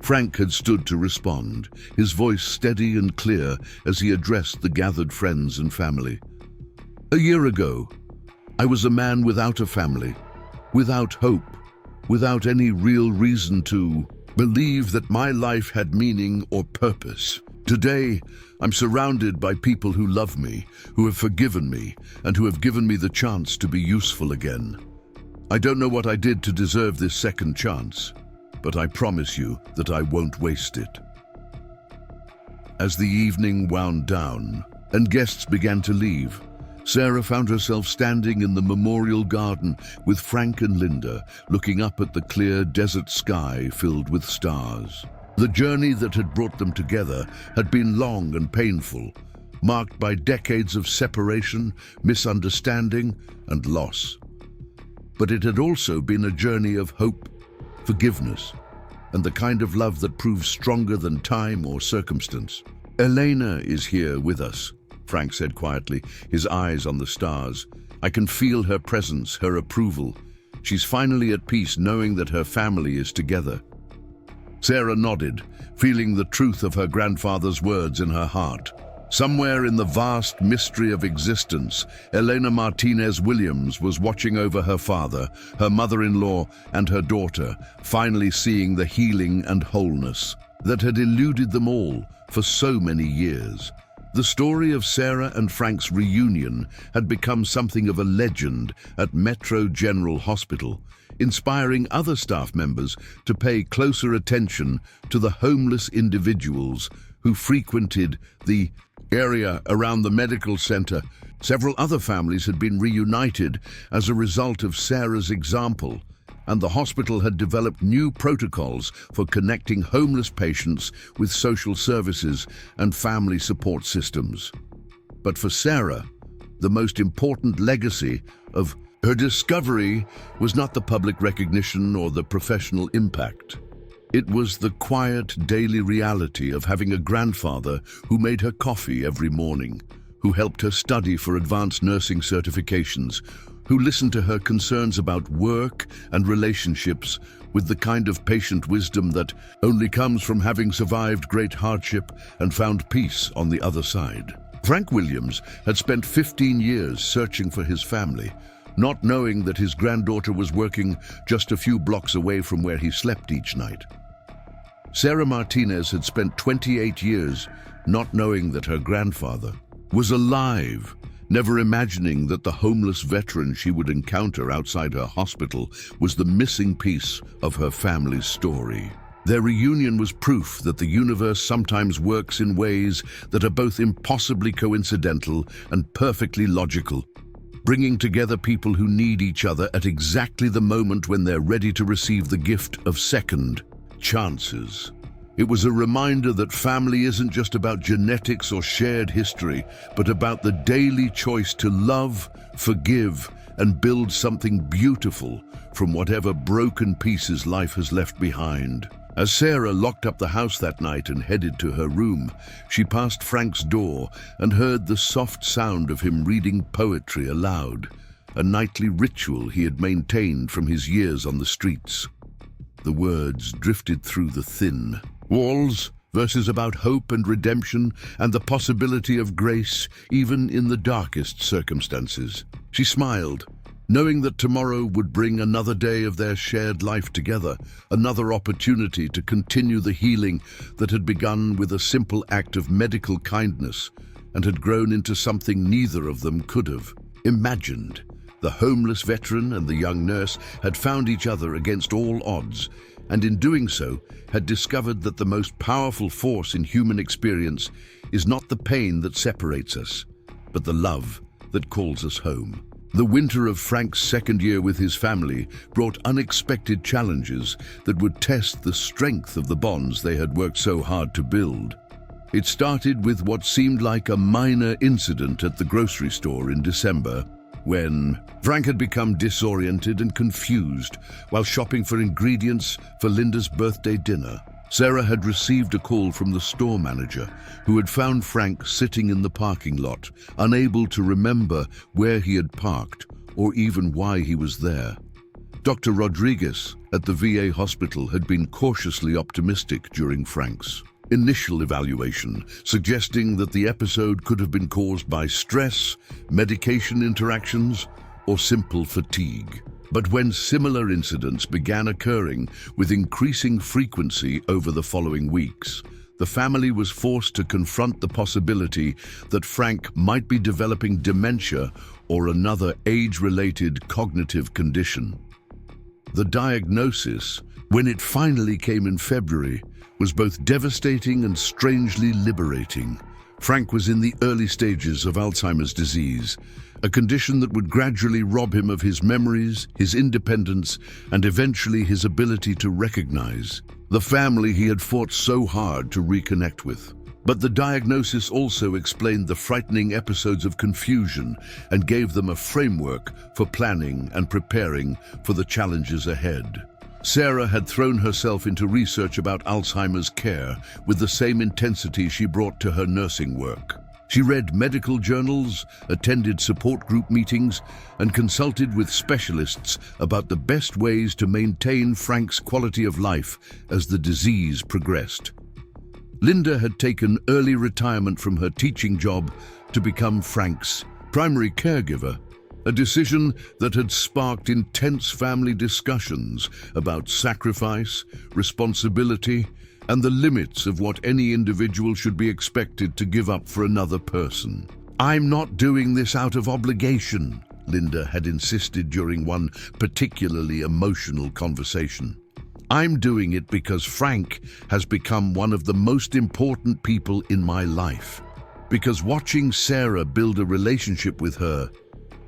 Frank had stood to respond, his voice steady and clear as he addressed the gathered friends and family. "A year ago, I was a man without a family, without hope, without any real reason to believe that my life had meaning or purpose. Today, I'm surrounded by people who love me, who have forgiven me, and who have given me the chance to be useful again. I don't know what I did to deserve this second chance, but I promise you that I won't waste it." As the evening wound down and guests began to leave, Sarah found herself standing in the memorial garden with Frank and Linda, looking up at the clear desert sky filled with stars. The journey that had brought them together had been long and painful, marked by decades of separation, misunderstanding, and loss. But it had also been a journey of hope, forgiveness, and the kind of love that proves stronger than time or circumstance. "Elena is here with us," Frank said quietly, his eyes on the stars. "I can feel her presence, her approval. She's finally at peace knowing that her family is together." Sarah nodded, feeling the truth of her grandfather's words in her heart. Somewhere in the vast mystery of existence, Elena Martinez Williams was watching over her father, her mother-in-law, and her daughter, finally seeing the healing and wholeness that had eluded them all for so many years. The story of Sarah and Frank's reunion had become something of a legend at Metro General Hospital, inspiring other staff members to pay closer attention to the homeless individuals who frequented the area around the medical center. Several other families had been reunited as a result of Sarah's example, and the hospital had developed new protocols for connecting homeless patients with social services and family support systems. But for Sarah, the most important legacy of her discovery was not the public recognition or the professional impact. It was the quiet daily reality of having a grandfather who made her coffee every morning, who helped her study for advanced nursing certifications, who listened to her concerns about work and relationships with the kind of patient wisdom that only comes from having survived great hardship and found peace on the other side. Frank Williams had spent 15 years searching for his family, not knowing that his granddaughter was working just a few blocks away from where he slept each night. Sarah Martinez had spent 28 years not knowing that her grandfather was alive, never imagining that the homeless veteran she would encounter outside her hospital was the missing piece of her family's story. Their reunion was proof that the universe sometimes works in ways that are both impossibly coincidental and perfectly logical, bringing together people who need each other at exactly the moment when they're ready to receive the gift of second chances. It was a reminder that family isn't just about genetics or shared history, but about the daily choice to love, forgive, and build something beautiful from whatever broken pieces life has left behind. As Sarah locked up the house that night and headed to her room, she passed Frank's door and heard the soft sound of him reading poetry aloud, a nightly ritual he had maintained from his years on the streets. The words drifted through the thin walls, verses about hope and redemption and the possibility of grace even in the darkest circumstances. She smiled, knowing that tomorrow would bring another day of their shared life together, another opportunity to continue the healing that had begun with a simple act of medical kindness and had grown into something neither of them could have imagined. The homeless veteran and the young nurse had found each other against all odds, and in doing so had discovered that the most powerful force in human experience is not the pain that separates us, but the love that calls us home. The winter of Frank's second year with his family brought unexpected challenges that would test the strength of the bonds they had worked so hard to build. It started with what seemed like a minor incident at the grocery store in December, when Frank had become disoriented and confused while shopping for ingredients for Linda's birthday dinner. Sarah had received a call from the store manager, who had found Frank sitting in the parking lot, unable to remember where he had parked or even why he was there. Dr. Rodriguez at the VA hospital had been cautiously optimistic during Frank's initial evaluation, suggesting that the episode could have been caused by stress, medication interactions, or simple fatigue. But when similar incidents began occurring with increasing frequency over the following weeks, the family was forced to confront the possibility that Frank might be developing dementia or another age-related cognitive condition. The diagnosis, when it finally came in February, was both devastating and strangely liberating. Frank was in the early stages of Alzheimer's disease, a condition that would gradually rob him of his memories, his independence, and eventually his ability to recognize the family he had fought so hard to reconnect with. But the diagnosis also explained the frightening episodes of confusion and gave them a framework for planning and preparing for the challenges ahead. Sarah had thrown herself into research about Alzheimer's care with the same intensity she brought to her nursing work. She read medical journals, attended support group meetings, and consulted with specialists about the best ways to maintain Frank's quality of life as the disease progressed. Linda had taken early retirement from her teaching job to become Frank's primary caregiver, a decision that had sparked intense family discussions about sacrifice, responsibility, and the limits of what any individual should be expected to give up for another person. "I'm not doing this out of obligation," Linda had insisted during one particularly emotional conversation. "I'm doing it because Frank has become one of the most important people in my life. Because watching Sarah build a relationship with her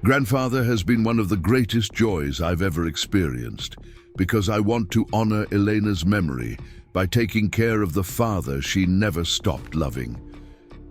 grandfather has been one of the greatest joys I've ever experienced. Because I want to honor Elena's memory by taking care of the father she never stopped loving."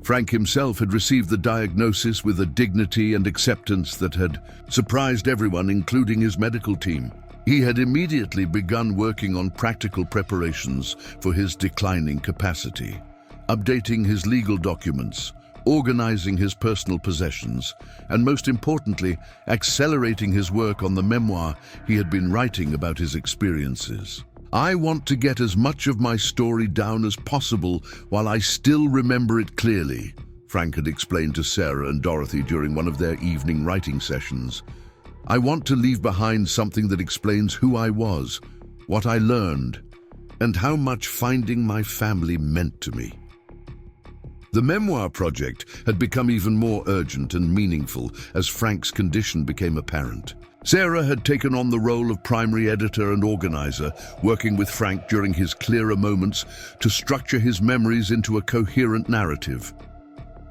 Frank himself had received the diagnosis with a dignity and acceptance that had surprised everyone, including his medical team. He had immediately begun working on practical preparations for his declining capacity, updating his legal documents, organizing his personal possessions, and most importantly, accelerating his work on the memoir he had been writing about his experiences. "I want to get as much of my story down as possible while I still remember it clearly," Frank had explained to Sarah and Dorothy during one of their evening writing sessions. "I want to leave behind something that explains who I was, what I learned, and how much finding my family meant to me." The memoir project had become even more urgent and meaningful as Frank's condition became apparent. Sarah had taken on the role of primary editor and organizer, working with Frank during his clearer moments to structure his memories into a coherent narrative.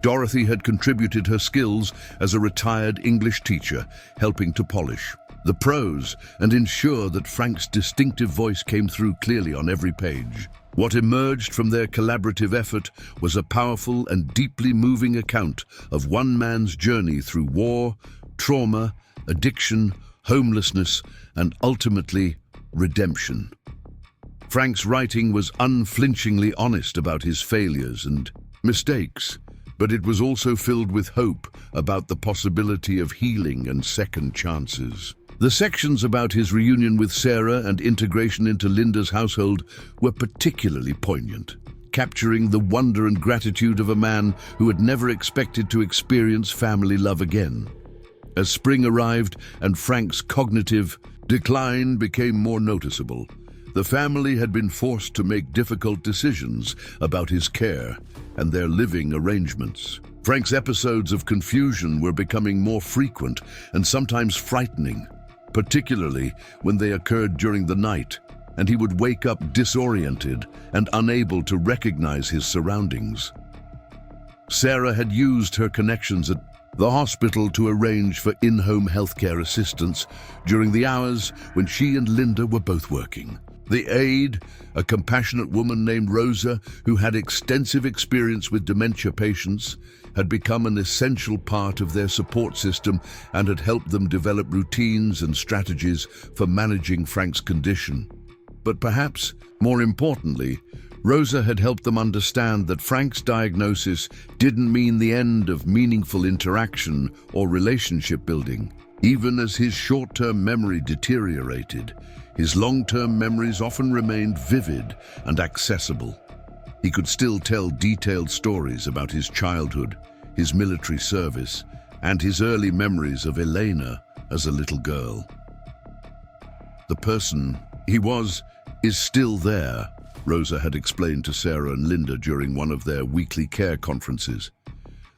Dorothy had contributed her skills as a retired English teacher, helping to polish the prose and ensure that Frank's distinctive voice came through clearly on every page. What emerged from their collaborative effort was a powerful and deeply moving account of one man's journey through war, trauma, addiction, homelessness, and ultimately, redemption. Frank's writing was unflinchingly honest about his failures and mistakes, but it was also filled with hope about the possibility of healing and second chances. The sections about his reunion with Sarah and integration into Linda's household were particularly poignant, capturing the wonder and gratitude of a man who had never expected to experience family love again. As spring arrived and Frank's cognitive decline became more noticeable, the family had been forced to make difficult decisions about his care and their living arrangements. Frank's episodes of confusion were becoming more frequent and sometimes frightening, particularly when they occurred during the night, and he would wake up disoriented and unable to recognize his surroundings. Sarah had used her connections at the hospital to arrange for in-home healthcare assistance during the hours when she and Linda were both working. The aide, a compassionate woman named Rosa, who had extensive experience with dementia patients, had become an essential part of their support system and had helped them develop routines and strategies for managing Frank's condition. But perhaps, more importantly, Rosa had helped them understand that Frank's diagnosis didn't mean the end of meaningful interaction or relationship building. Even as his short-term memory deteriorated, his long-term memories often remained vivid and accessible. He could still tell detailed stories about his childhood, his military service, and his early memories of Elena as a little girl. The person he was is still there, Rosa had explained to Sarah and Linda during one of their weekly care conferences.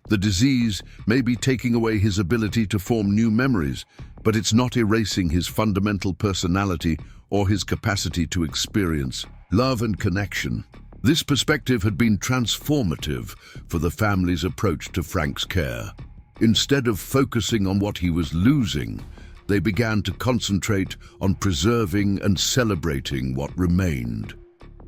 The disease may be taking away his ability to form new memories, but it's not erasing his fundamental personality or his capacity to experience love and connection. This perspective had been transformative for the family's approach to Frank's care. Instead of focusing on what he was losing, they began to concentrate on preserving and celebrating what remained.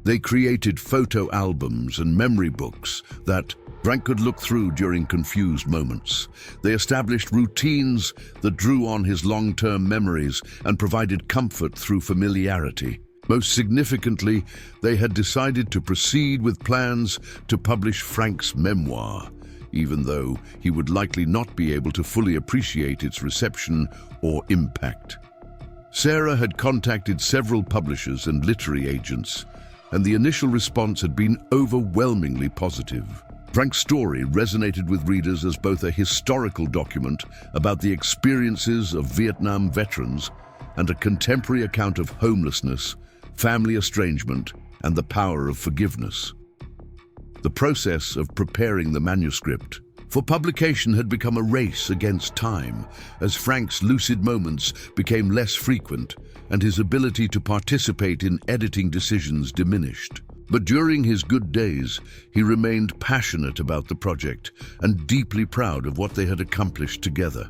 They created photo albums and memory books that Frank could look through during confused moments. They established routines that drew on his long-term memories and provided comfort through familiarity. Most significantly, they had decided to proceed with plans to publish Frank's memoir, even though he would likely not be able to fully appreciate its reception or impact. Sarah had contacted several publishers and literary agents, and the initial response had been overwhelmingly positive. Frank's story resonated with readers as both a historical document about the experiences of Vietnam veterans and a contemporary account of homelessness, family estrangement, and the power of forgiveness. The process of preparing the manuscript for publication had become a race against time, as Frank's lucid moments became less frequent and his ability to participate in editing decisions diminished. But during his good days, he remained passionate about the project and deeply proud of what they had accomplished together.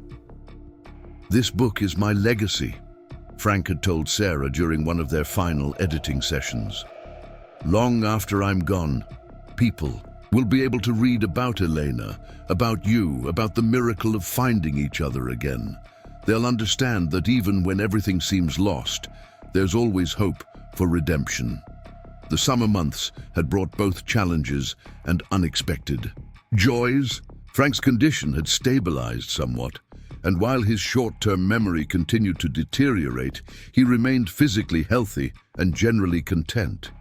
"This book is my legacy," Frank had told Sarah during one of their final editing sessions. "Long after I'm gone, people will be able to read about Elena, about you, about the miracle of finding each other again. They'll understand that even when everything seems lost, there's always hope for redemption." The summer months had brought both challenges and unexpected joys. Frank's condition had stabilized somewhat, and while his short-term memory continued to deteriorate, he remained physically healthy and generally content.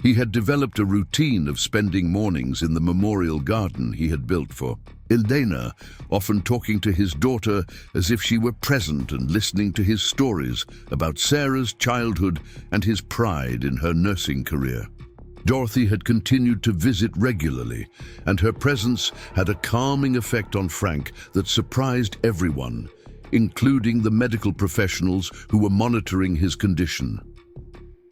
He had developed a routine of spending mornings in the memorial garden he had built for Elena, often talking to his daughter as if she were present and listening to his stories about Sarah's childhood and his pride in her nursing career. Dorothy had continued to visit regularly, and her presence had a calming effect on Frank that surprised everyone, including the medical professionals who were monitoring his condition.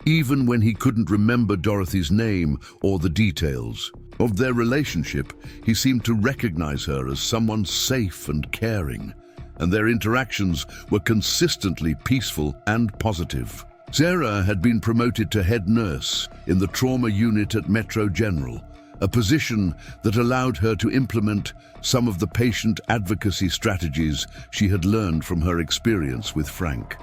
Even when he couldn't remember Dorothy's name or the details of their relationship, he seemed to recognize her as someone safe and caring, and their interactions were consistently peaceful and positive. Sarah had been promoted to head nurse in the trauma unit at Metro General, a position that allowed her to implement some of the patient advocacy strategies she had learned from her experience with Frank.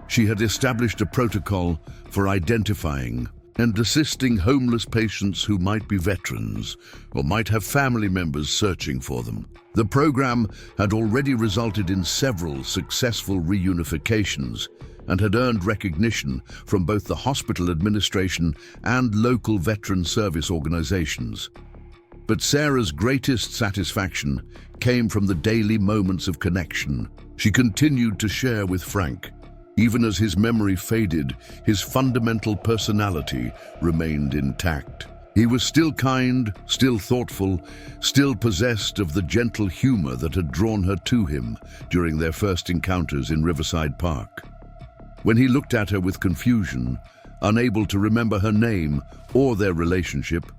She had established a protocol for identifying and assisting homeless patients who might be veterans or might have family members searching for them. The program had already resulted in several successful reunifications and had earned recognition from both the hospital administration and local veteran service organizations. But Sarah's greatest satisfaction came from the daily moments of connection she continued to share with Frank. Even as his memory faded, his fundamental personality remained intact. He was still kind, still thoughtful, still possessed of the gentle humor that had drawn her to him during their first encounters in Riverside Park. When he looked at her with confusion, unable to remember her name or their relationship,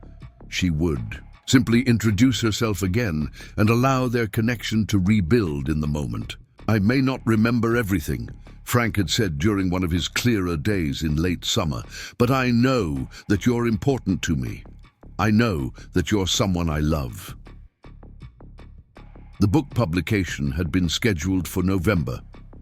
she would simply introduce herself again and allow their connection to rebuild in the moment. "I may not remember everything," Frank had said during one of his clearer days in late summer, "but I know that you're important to me. I know that you're someone I love." The book publication had been scheduled for November,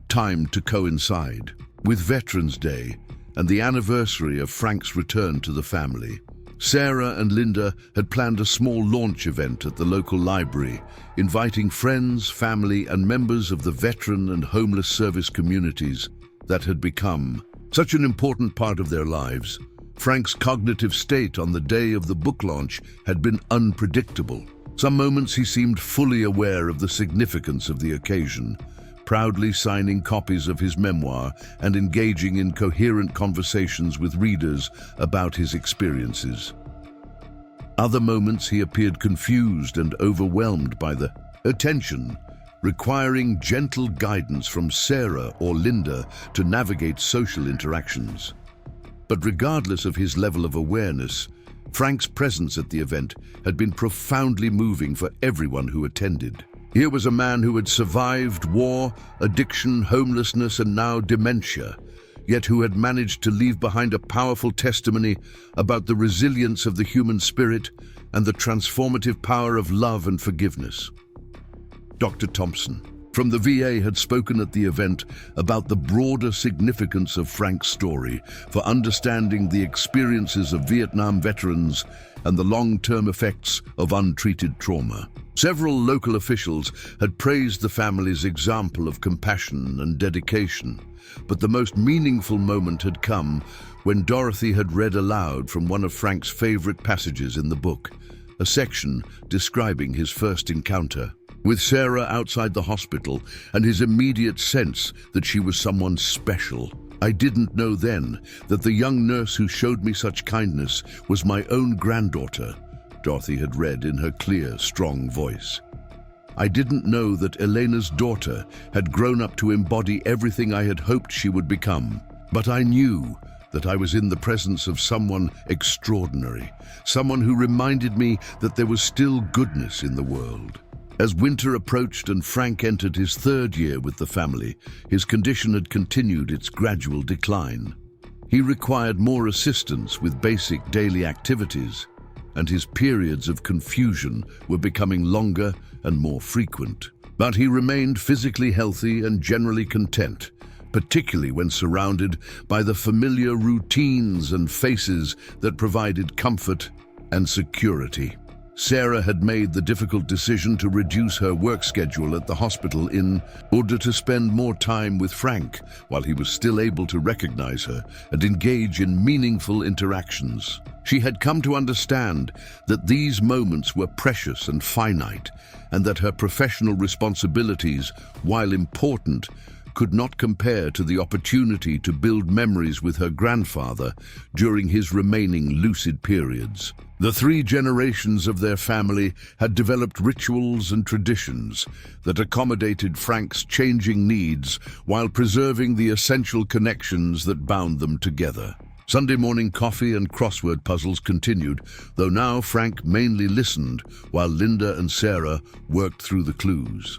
timed to coincide with Veterans Day and the anniversary of Frank's return to the family. Sarah and Linda had planned a small launch event at the local library, inviting friends, family, and members of the veteran and homeless service communities that had become such an important part of their lives. Frank's cognitive state on the day of the book launch had been unpredictable. Some moments he seemed fully aware of the significance of the occasion, proudly signing copies of his memoir and engaging in coherent conversations with readers about his experiences. Other moments he appeared confused and overwhelmed by the attention, requiring gentle guidance from Sarah or Linda to navigate social interactions. But regardless of his level of awareness, Frank's presence at the event had been profoundly moving for everyone who attended. Here was a man who had survived war, addiction, homelessness, and now dementia, yet who had managed to leave behind a powerful testimony about the resilience of the human spirit and the transformative power of love and forgiveness. Dr. Thompson from the VA had spoken at the event about the broader significance of Frank's story for understanding the experiences of Vietnam veterans and the long-term effects of untreated trauma. Several local officials had praised the family's example of compassion and dedication, but the most meaningful moment had come when Dorothy had read aloud from one of Frank's favorite passages in the book, a section describing his first encounter with Sarah outside the hospital and his immediate sense that she was someone special. "I didn't know then that the young nurse who showed me such kindness was my own granddaughter," Dorothy had read in her clear, strong voice. "I didn't know that Elena's daughter had grown up to embody everything I had hoped she would become. But I knew that I was in the presence of someone extraordinary, someone who reminded me that there was still goodness in the world." As winter approached and Frank entered his third year with the family, his condition had continued its gradual decline. He required more assistance with basic daily activities, and his periods of confusion were becoming longer and more frequent. But he remained physically healthy and generally content, particularly when surrounded by the familiar routines and faces that provided comfort and security. Sarah had made the difficult decision to reduce her work schedule at the hospital in order to spend more time with Frank while he was still able to recognize her and engage in meaningful interactions. She had come to understand that these moments were precious and finite, and that her professional responsibilities, while important, could not compare to the opportunity to build memories with her grandfather during his remaining lucid periods. The 3 generations of their family had developed rituals and traditions that accommodated Frank's changing needs while preserving the essential connections that bound them together. Sunday morning coffee and crossword puzzles continued, though now Frank mainly listened while Linda and Sarah worked through the clues.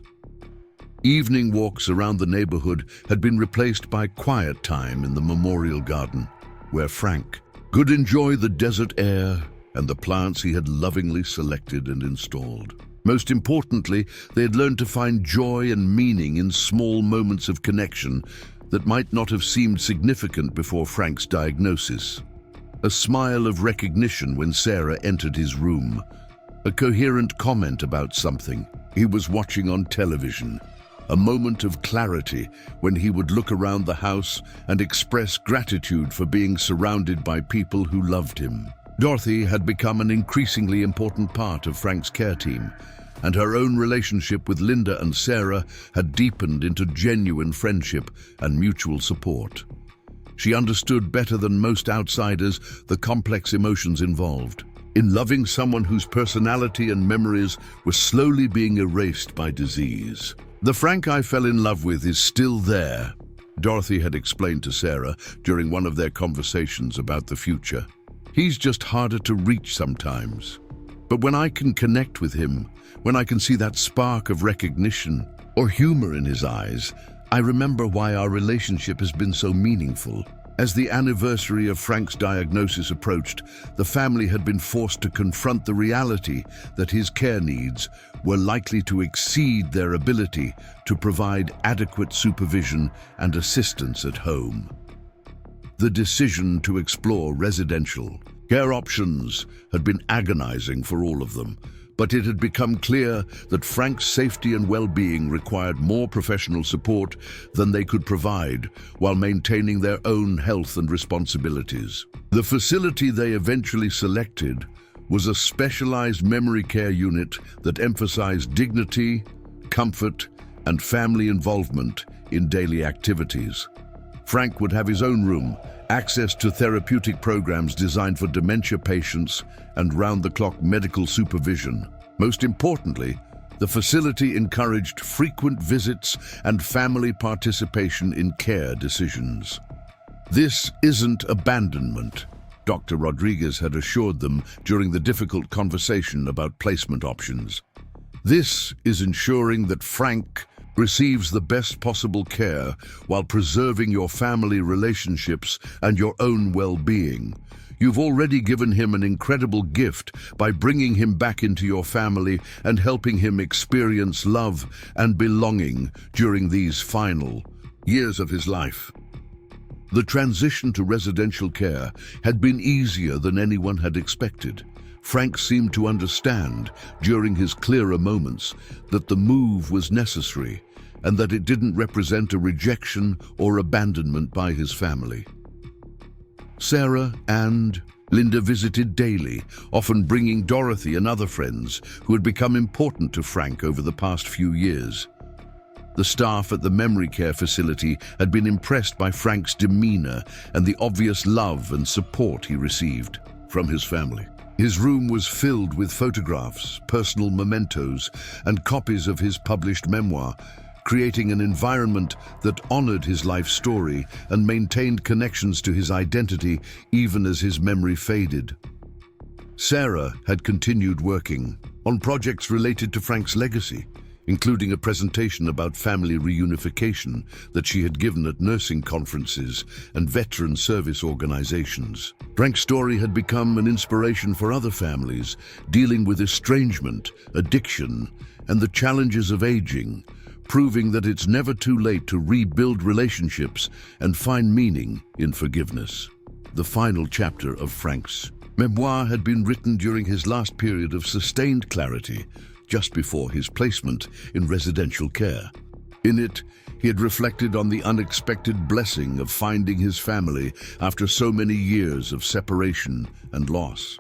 Evening walks around the neighborhood had been replaced by quiet time in the memorial garden, where Frank could enjoy the desert air and the plants he had lovingly selected and installed. Most importantly, they had learned to find joy and meaning in small moments of connection that might not have seemed significant before Frank's diagnosis. A smile of recognition when Sarah entered his room, a coherent comment about something he was watching on television, a moment of clarity when he would look around the house and express gratitude for being surrounded by people who loved him. Dorothy had become an increasingly important part of Frank's care team, and her own relationship with Linda and Sarah had deepened into genuine friendship and mutual support. She understood better than most outsiders the complex emotions involved in loving someone whose personality and memories were slowly being erased by disease. "The Frank I fell in love with is still there," Dorothy had explained to Sarah during one of their conversations about the future. "He's just harder to reach sometimes. But when I can connect with him, when I can see that spark of recognition or humor in his eyes, I remember why our relationship has been so meaningful." As the anniversary of Frank's diagnosis approached, the family had been forced to confront the reality that his care needs were likely to exceed their ability to provide adequate supervision and assistance at home. The decision to explore residential care options had been agonizing for all of them, but it had become clear that Frank's safety and well-being required more professional support than they could provide while maintaining their own health and responsibilities. The facility they eventually selected was a specialized memory care unit that emphasized dignity, comfort, and family involvement in daily activities. Frank would have his own room, access to therapeutic programs designed for dementia patients, and round-the-clock medical supervision. Most importantly, the facility encouraged frequent visits and family participation in care decisions. "This isn't abandonment," Dr. Rodriguez had assured them during the difficult conversation about placement options. "This is ensuring that Frank receives the best possible care while preserving your family relationships and your own well-being. You've already given him an incredible gift by bringing him back into your family and helping him experience love and belonging during these final years of his life." The transition to residential care had been easier than anyone had expected. Frank seemed to understand, during his clearer moments, that the move was necessary and that it didn't represent a rejection or abandonment by his family. Sarah and Linda visited daily, often bringing Dorothy and other friends who had become important to Frank over the past few years. The staff at the memory care facility had been impressed by Frank's demeanor and the obvious love and support he received from his family. His room was filled with photographs, personal mementos, and copies of his published memoir, creating an environment that honored his life story and maintained connections to his identity even as his memory faded. Sarah had continued working on projects related to Frank's legacy, including a presentation about family reunification that she had given at nursing conferences and veteran service organizations. Frank's story had become an inspiration for other families dealing with estrangement, addiction, and the challenges of aging, proving that it's never too late to rebuild relationships and find meaning in forgiveness. The final chapter of Frank's Memoir had been written during his last period of sustained clarity, just before his placement in residential care. In it, he had reflected on the unexpected blessing of finding his family after so many years of separation and loss.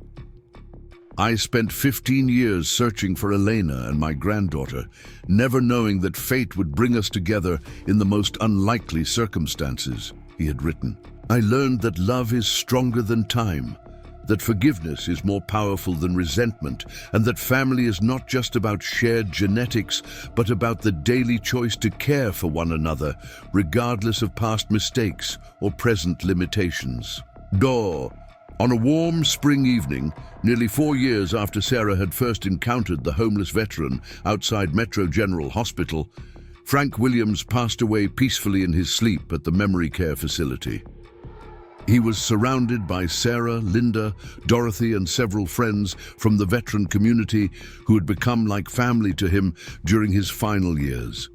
I spent 15 years searching for Elena and my granddaughter, never knowing that fate would bring us together in the most unlikely circumstances, he had written. I learned that love is stronger than time, that forgiveness is more powerful than resentment, and that family is not just about shared genetics, but about the daily choice to care for one another, regardless of past mistakes or present limitations. On a warm spring evening, nearly 4 years after Sarah had first encountered the homeless veteran outside Metro General Hospital, Frank Williams passed away peacefully in his sleep at the memory care facility. He was surrounded by Sarah, Linda, Dorothy, and several friends from the veteran community who had become like family to him during his final years.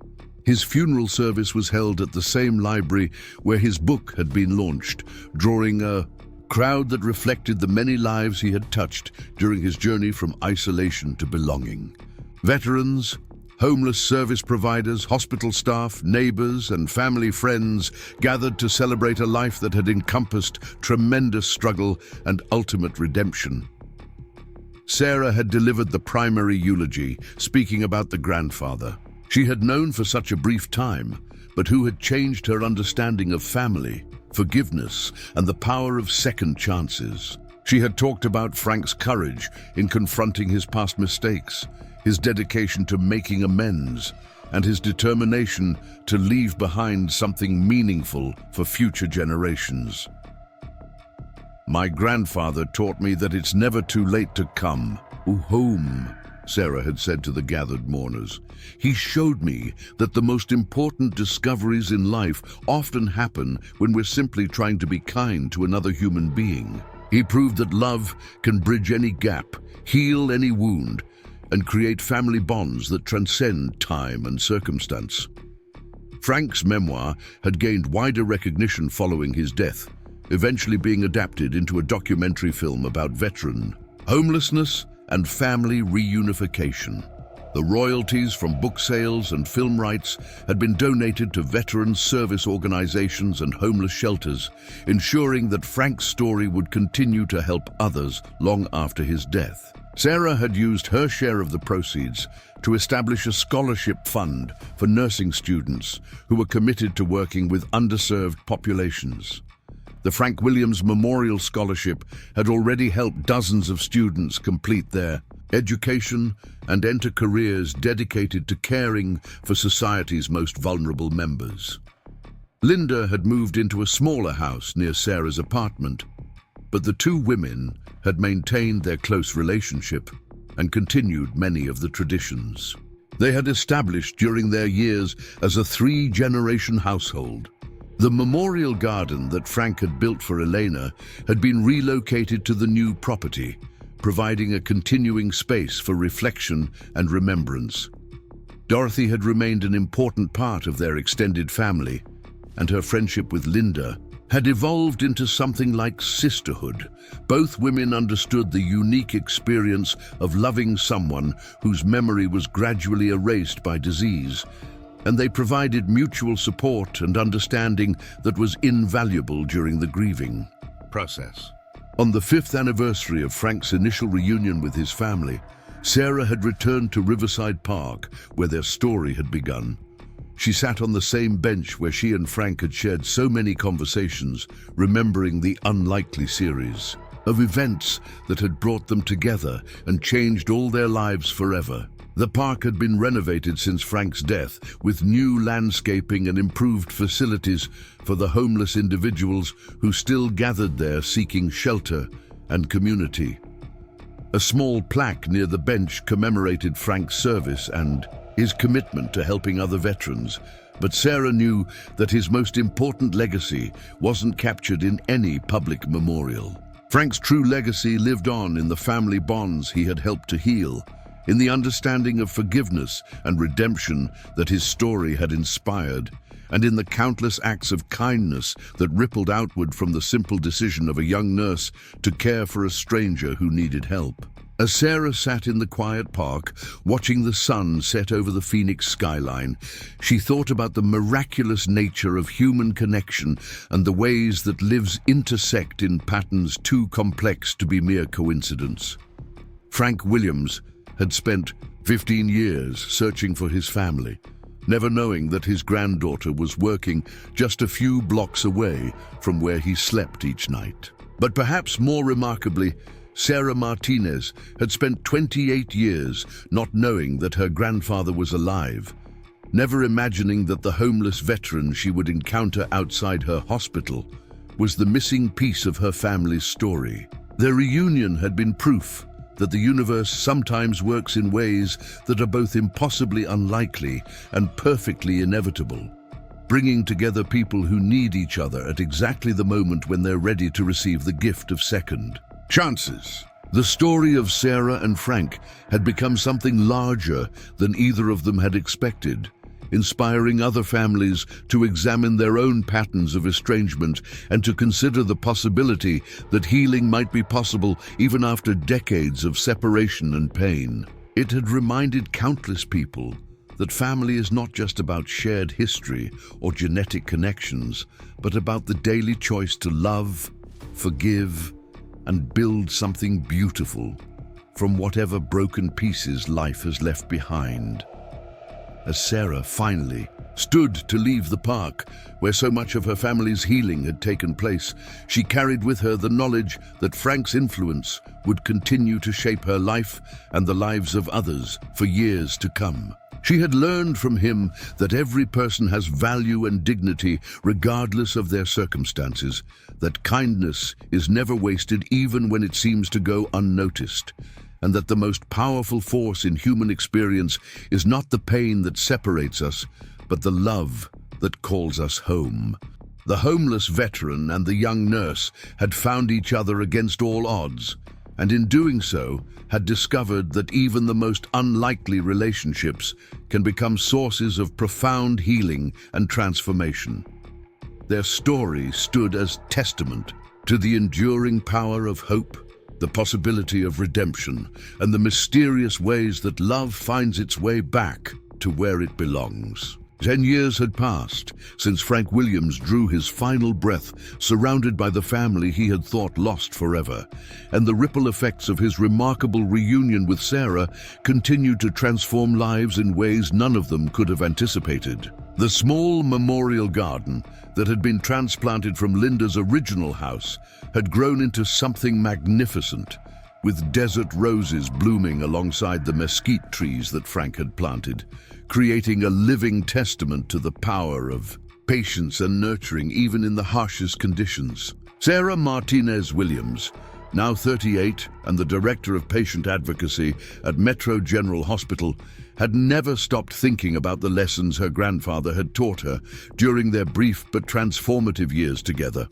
His funeral service was held at the same library where his book had been launched, drawing a crowd that reflected the many lives he had touched during his journey from isolation to belonging. Veterans, homeless service providers, hospital staff, neighbors, and family friends gathered to celebrate a life that had encompassed tremendous struggle and ultimate redemption. Sarah had delivered the primary eulogy, speaking about the grandfather she had known for such a brief time, but who had changed her understanding of family, forgiveness, and the power of second chances. She had talked about Frank's courage in confronting his past mistakes, his dedication to making amends, and his determination to leave behind something meaningful for future generations. My grandfather taught me that it's never too late to come home, Sarah had said to the gathered mourners. He showed me that the most important discoveries in life often happen when we're simply trying to be kind to another human being. He proved that love can bridge any gap, heal any wound, and create family bonds that transcend time and circumstance. Frank's memoir had gained wider recognition following his death, eventually being adapted into a documentary film about veteran homelessness and family reunification. The royalties from book sales and film rights had been donated to veteran service organizations and homeless shelters, ensuring that Frank's story would continue to help others long after his death. Sarah had used her share of the proceeds to establish a scholarship fund for nursing students who were committed to working with underserved populations. The Frank Williams Memorial Scholarship had already helped dozens of students complete their education and enter careers dedicated to caring for society's most vulnerable members. Linda had moved into a smaller house near Sarah's apartment, but the two women had maintained their close relationship and continued many of the traditions they had established during their years as a 3-generation household. The memorial garden that Frank had built for Elena had been relocated to the new property, providing a continuing space for reflection and remembrance. Dorothy had remained an important part of their extended family, and her friendship with Linda had evolved into something like sisterhood. Both women understood the unique experience of loving someone whose memory was gradually erased by disease, and they provided mutual support and understanding that was invaluable during the grieving process. On the 5th anniversary of Frank's initial reunion with his family, Sarah had returned to Riverside Park, where their story had begun. She sat on the same bench where she and Frank had shared so many conversations, remembering the unlikely series of events that had brought them together and changed all their lives forever. The park had been renovated since Frank's death, with new landscaping and improved facilities for the homeless individuals who still gathered there seeking shelter and community. A small plaque near the bench commemorated Frank's service and his commitment to helping other veterans, but Sarah knew that his most important legacy wasn't captured in any public memorial. Frank's true legacy lived on in the family bonds he had helped to heal, in the understanding of forgiveness and redemption that his story had inspired, and in the countless acts of kindness that rippled outward from the simple decision of a young nurse to care for a stranger who needed help. As Sarah sat in the quiet park, watching the sun set over the Phoenix skyline, she thought about the miraculous nature of human connection and the ways that lives intersect in patterns too complex to be mere coincidence. Frank Williams had spent 15 years searching for his family, never knowing that his granddaughter was working just a few blocks away from where he slept each night. But perhaps more remarkably, Sarah Martinez had spent 28 years not knowing that her grandfather was alive, never imagining that the homeless veteran she would encounter outside her hospital was the missing piece of her family's story. Their reunion had been proof that the universe sometimes works in ways that are both impossibly unlikely and perfectly inevitable, bringing together people who need each other at exactly the moment when they're ready to receive the gift of second chances. The story of Sarah and Frank had become something larger than either of them had expected, inspiring other families to examine their own patterns of estrangement and to consider the possibility that healing might be possible even after decades of separation and pain. It had reminded countless people that family is not just about shared history or genetic connections, but about the daily choice to love, forgive, and build something beautiful from whatever broken pieces life has left behind. As Sarah finally stood to leave the park, where so much of her family's healing had taken place, she carried with her the knowledge that Frank's influence would continue to shape her life and the lives of others for years to come. She had learned from him that every person has value and dignity regardless of their circumstances, that kindness is never wasted even when it seems to go unnoticed, and that the most powerful force in human experience is not the pain that separates us, but the love that calls us home. The homeless veteran and the young nurse had found each other against all odds, and in doing so, had discovered that even the most unlikely relationships can become sources of profound healing and transformation. Their story stood as testament to the enduring power of hope, the possibility of redemption, and the mysterious ways that love finds its way back to where it belongs. 10 years had passed since Frank Williams drew his final breath, surrounded by the family he had thought lost forever, and the ripple effects of his remarkable reunion with Sarah continued to transform lives in ways none of them could have anticipated. The small memorial garden that had been transplanted from Linda's original house had grown into something magnificent, with desert roses blooming alongside the mesquite trees that Frank had planted, creating a living testament to the power of patience and nurturing even in the harshest conditions. Sarah Martinez Williams, now 38 and the Director of Patient Advocacy at Metro General Hospital, had never stopped thinking about the lessons her grandfather had taught her during their brief but transformative years together.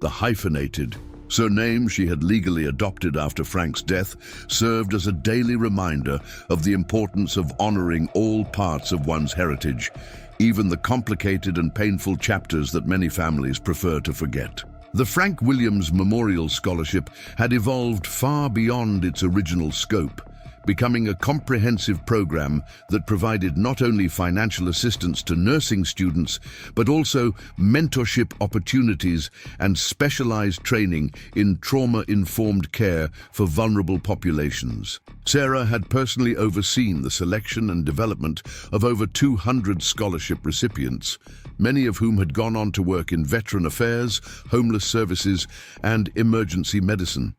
The hyphenated surname she had legally adopted after Frank's death served as a daily reminder of the importance of honoring all parts of one's heritage, even the complicated and painful chapters that many families prefer to forget. The Frank Williams Memorial Scholarship had evolved far beyond its original scope, becoming a comprehensive program that provided not only financial assistance to nursing students, but also mentorship opportunities and specialized training in trauma-informed care for vulnerable populations. Sarah had personally overseen the selection and development of over 200 scholarship recipients, many of whom had gone on to work in veteran affairs, homeless services, and emergency medicine.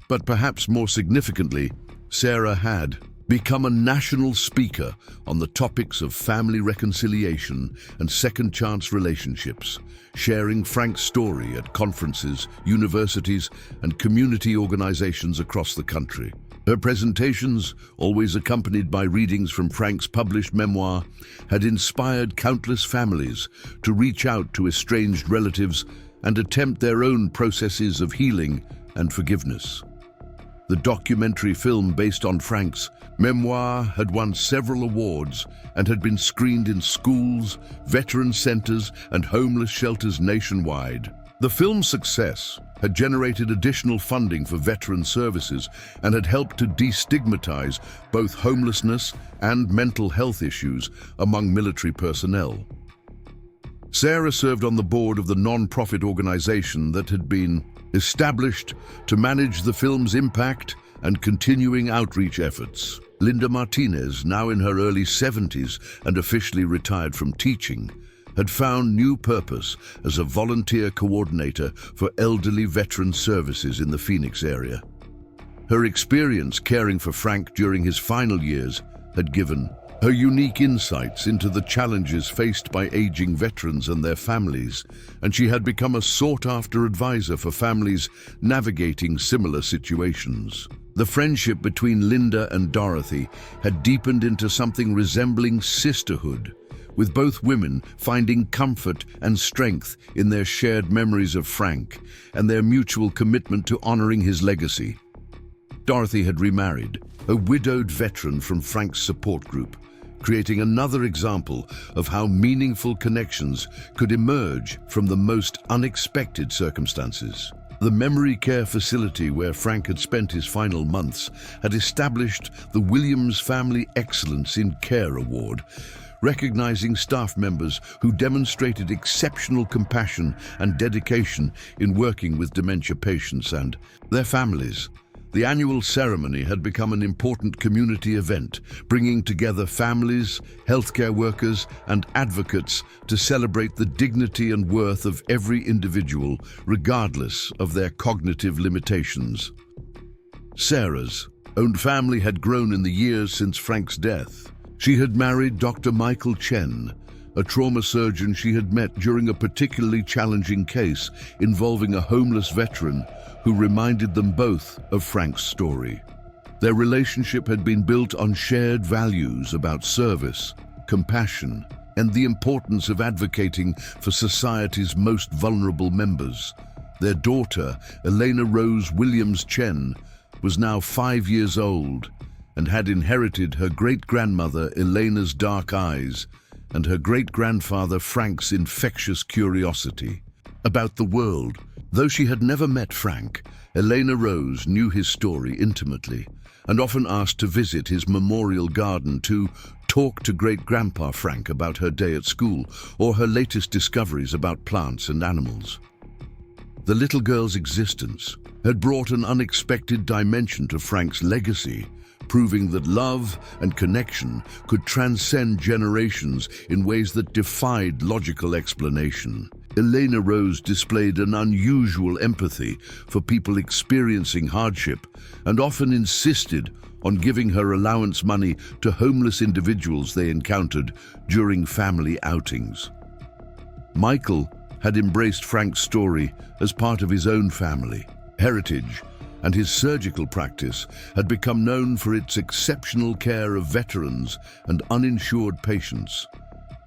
But perhaps more significantly, Sarah had become a national speaker on the topics of family reconciliation and second-chance relationships, sharing Frank's story at conferences, universities, and community organizations across the country. Her presentations, always accompanied by readings from Frank's published memoir, had inspired countless families to reach out to estranged relatives and attempt their own processes of healing and forgiveness. The documentary film based on Frank's memoir had won several awards and had been screened in schools, veteran centers, and homeless shelters nationwide. The film's success had generated additional funding for veteran services and had helped to destigmatize both homelessness and mental health issues among military personnel. Sarah served on the board of the non-profit organization that had been established to manage the film's impact and continuing outreach efforts. Linda Martinez, now in her early 70s and officially retired from teaching, had found new purpose as a volunteer coordinator for elderly veteran services in the Phoenix area. Her experience caring for Frank during his final years had given her unique insights into the challenges faced by aging veterans and their families, and she had become a sought-after advisor for families navigating similar situations. The friendship between Linda and Dorothy had deepened into something resembling sisterhood, with both women finding comfort and strength in their shared memories of Frank and their mutual commitment to honoring his legacy. Dorothy had remarried, a widowed veteran from Frank's support group, creating another example of how meaningful connections could emerge from the most unexpected circumstances. The memory care facility where Frank had spent his final months had established the Williams Family Excellence in Care Award, recognizing staff members who demonstrated exceptional compassion and dedication in working with dementia patients and their families. The annual ceremony had become an important community event, bringing together families, healthcare workers, and advocates to celebrate the dignity and worth of every individual, regardless of their cognitive limitations. Sarah's own family had grown in the years since Frank's death. She had married Dr. Michael Chen, a trauma surgeon she had met during a particularly challenging case involving a homeless veteran who reminded them both of Frank's story. Their relationship had been built on shared values about service, compassion, and the importance of advocating for society's most vulnerable members. Their daughter, Elena Rose Williams Chen, was now 5 years old and had inherited her great-grandmother Elena's dark eyes and her great-grandfather Frank's infectious curiosity about the world. Though she had never met Frank, Elena Rose knew his story intimately and often asked to visit his memorial garden to talk to great-grandpa Frank about her day at school or her latest discoveries about plants and animals. The little girl's existence had brought an unexpected dimension to Frank's legacy, proving that love and connection could transcend generations in ways that defied logical explanation. Elena Rose displayed an unusual empathy for people experiencing hardship and often insisted on giving her allowance money to homeless individuals they encountered during family outings. Michael had embraced Frank's story as part of his own family heritage, and his surgical practice had become known for its exceptional care of veterans and uninsured patients.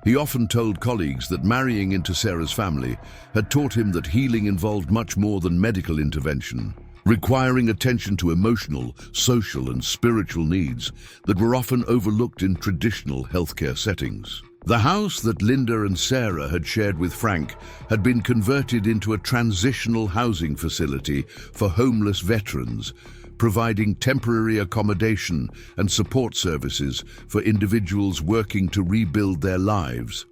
He often told colleagues that marrying into Sarah's family had taught him that healing involved much more than medical intervention, requiring attention to emotional, social, and spiritual needs that were often overlooked in traditional healthcare settings. The house that Linda and Sarah had shared with Frank had been converted into a transitional housing facility for homeless veterans, providing temporary accommodation and support services for individuals working to rebuild their lives.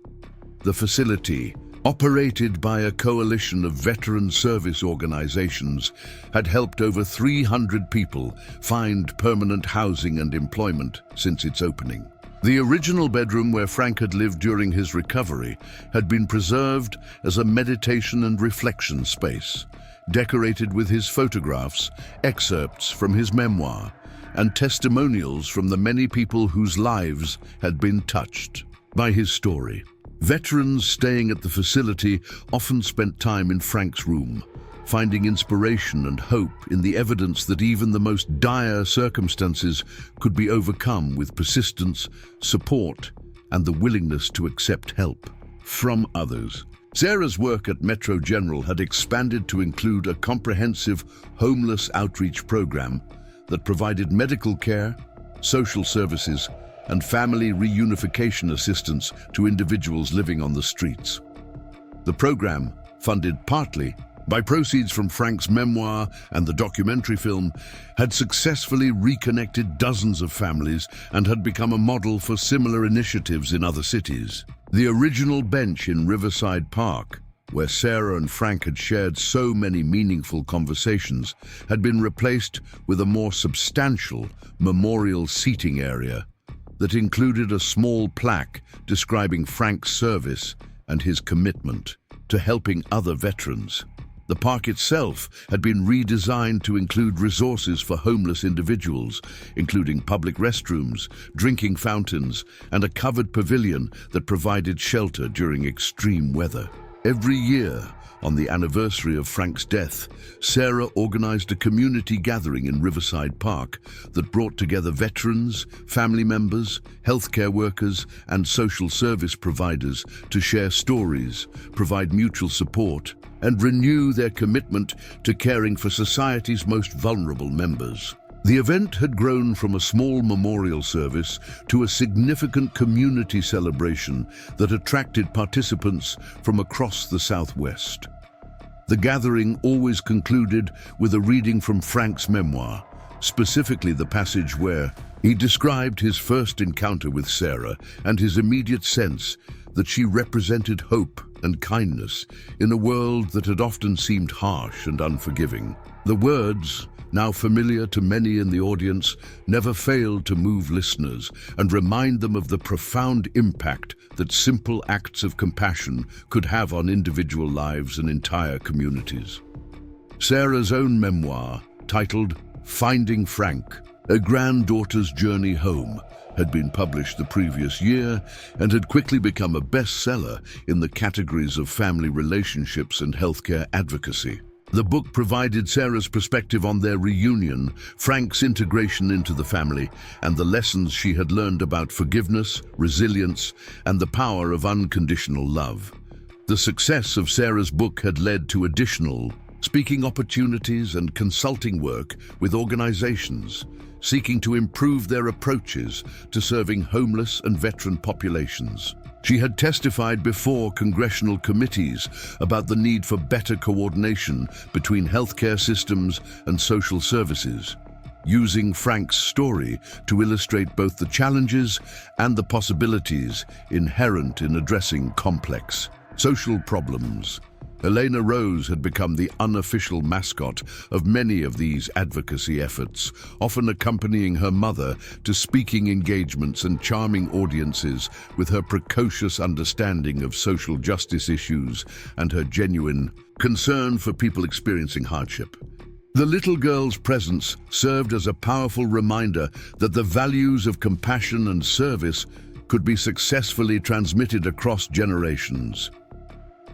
The facility, operated by a coalition of veteran service organizations, had helped over 300 people find permanent housing and employment since its opening. The original bedroom where Frank had lived during his recovery had been preserved as a meditation and reflection space, decorated with his photographs, excerpts from his memoir, and testimonials from the many people whose lives had been touched by his story. Veterans staying at the facility often spent time in Frank's room, finding inspiration and hope in the evidence that even the most dire circumstances could be overcome with persistence, support, and the willingness to accept help from others. Sarah's work at Metro General had expanded to include a comprehensive homeless outreach program that provided medical care, social services, and family reunification assistance to individuals living on the streets. The program, funded partly by proceeds from Frank's memoir and the documentary film, had successfully reconnected dozens of families and had become a model for similar initiatives in other cities. The original bench in Riverside Park, where Sarah and Frank had shared so many meaningful conversations, had been replaced with a more substantial memorial seating area that included a small plaque describing Frank's service and his commitment to helping other veterans. The park itself had been redesigned to include resources for homeless individuals, including public restrooms, drinking fountains, and a covered pavilion that provided shelter during extreme weather. Every year, on the anniversary of Frank's death, Sarah organized a community gathering in Riverside Park that brought together veterans, family members, healthcare workers, and social service providers to share stories, provide mutual support, and renew their commitment to caring for society's most vulnerable members. The event had grown from a small memorial service to a significant community celebration that attracted participants from across the Southwest. The gathering always concluded with a reading from Frank's memoir, specifically the passage where he described his first encounter with Sarah and his immediate sense that she represented hope and kindness in a world that had often seemed harsh and unforgiving. The words, now familiar to many in the audience, never failed to move listeners and remind them of the profound impact that simple acts of compassion could have on individual lives and entire communities. Sarah's own memoir, titled Finding Frank, A Granddaughter's Journey Home, had been published the previous year and had quickly become a bestseller in the categories of family relationships and healthcare advocacy. The book provided Sarah's perspective on their reunion, Frank's integration into the family, and the lessons she had learned about forgiveness, resilience, and the power of unconditional love. The success of Sarah's book had led to additional speaking opportunities and consulting work with organizations seeking to improve their approaches to serving homeless and veteran populations. She had testified before congressional committees about the need for better coordination between healthcare systems and social services, using Frank's story to illustrate both the challenges and the possibilities inherent in addressing complex social problems. Elena Rose had become the unofficial mascot of many of these advocacy efforts, often accompanying her mother to speaking engagements and charming audiences with her precocious understanding of social justice issues and her genuine concern for people experiencing hardship. The little girl's presence served as a powerful reminder that the values of compassion and service could be successfully transmitted across generations.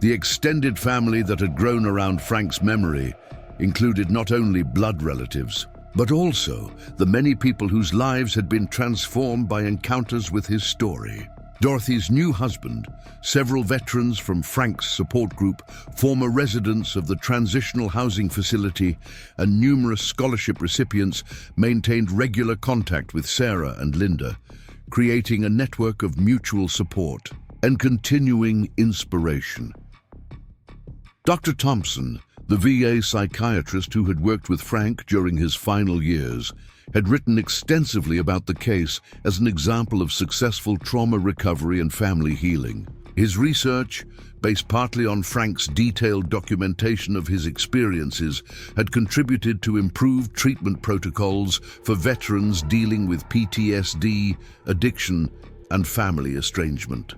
The extended family that had grown around Frank's memory included not only blood relatives, but also the many people whose lives had been transformed by encounters with his story. Dorothy's new husband, several veterans from Frank's support group, former residents of the transitional housing facility, and numerous scholarship recipients maintained regular contact with Sarah and Linda, creating a network of mutual support and continuing inspiration. Dr. Thompson, the VA psychiatrist who had worked with Frank during his final years, had written extensively about the case as an example of successful trauma recovery and family healing. His research, based partly on Frank's detailed documentation of his experiences, had contributed to improved treatment protocols for veterans dealing with PTSD, addiction, and family estrangement.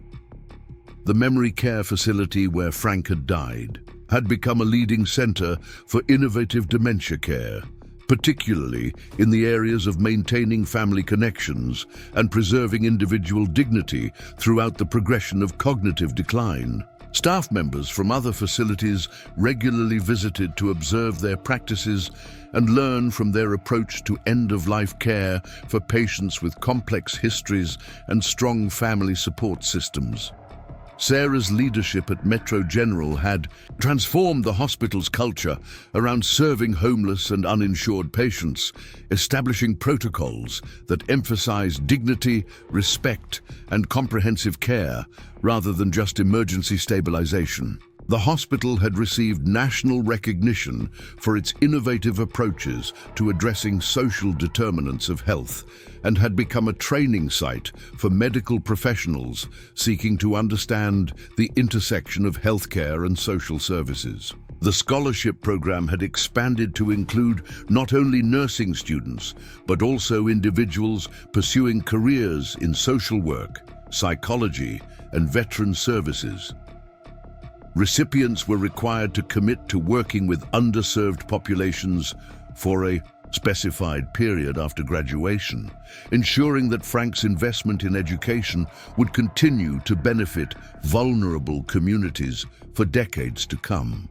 The memory care facility where Frank had died had become a leading center for innovative dementia care, particularly in the areas of maintaining family connections and preserving individual dignity throughout the progression of cognitive decline. Staff members from other facilities regularly visited to observe their practices and learn from their approach to end-of-life care for patients with complex histories and strong family support systems. Sarah's leadership at Metro General had transformed the hospital's culture around serving homeless and uninsured patients, establishing protocols that emphasized dignity, respect, and comprehensive care rather than just emergency stabilization. The hospital had received national recognition for its innovative approaches to addressing social determinants of health and had become a training site for medical professionals seeking to understand the intersection of healthcare and social services. The scholarship program had expanded to include not only nursing students, but also individuals pursuing careers in social work, psychology, and veteran services. Recipients were required to commit to working with underserved populations for a specified period after graduation, ensuring that Frank's investment in education would continue to benefit vulnerable communities for decades to come.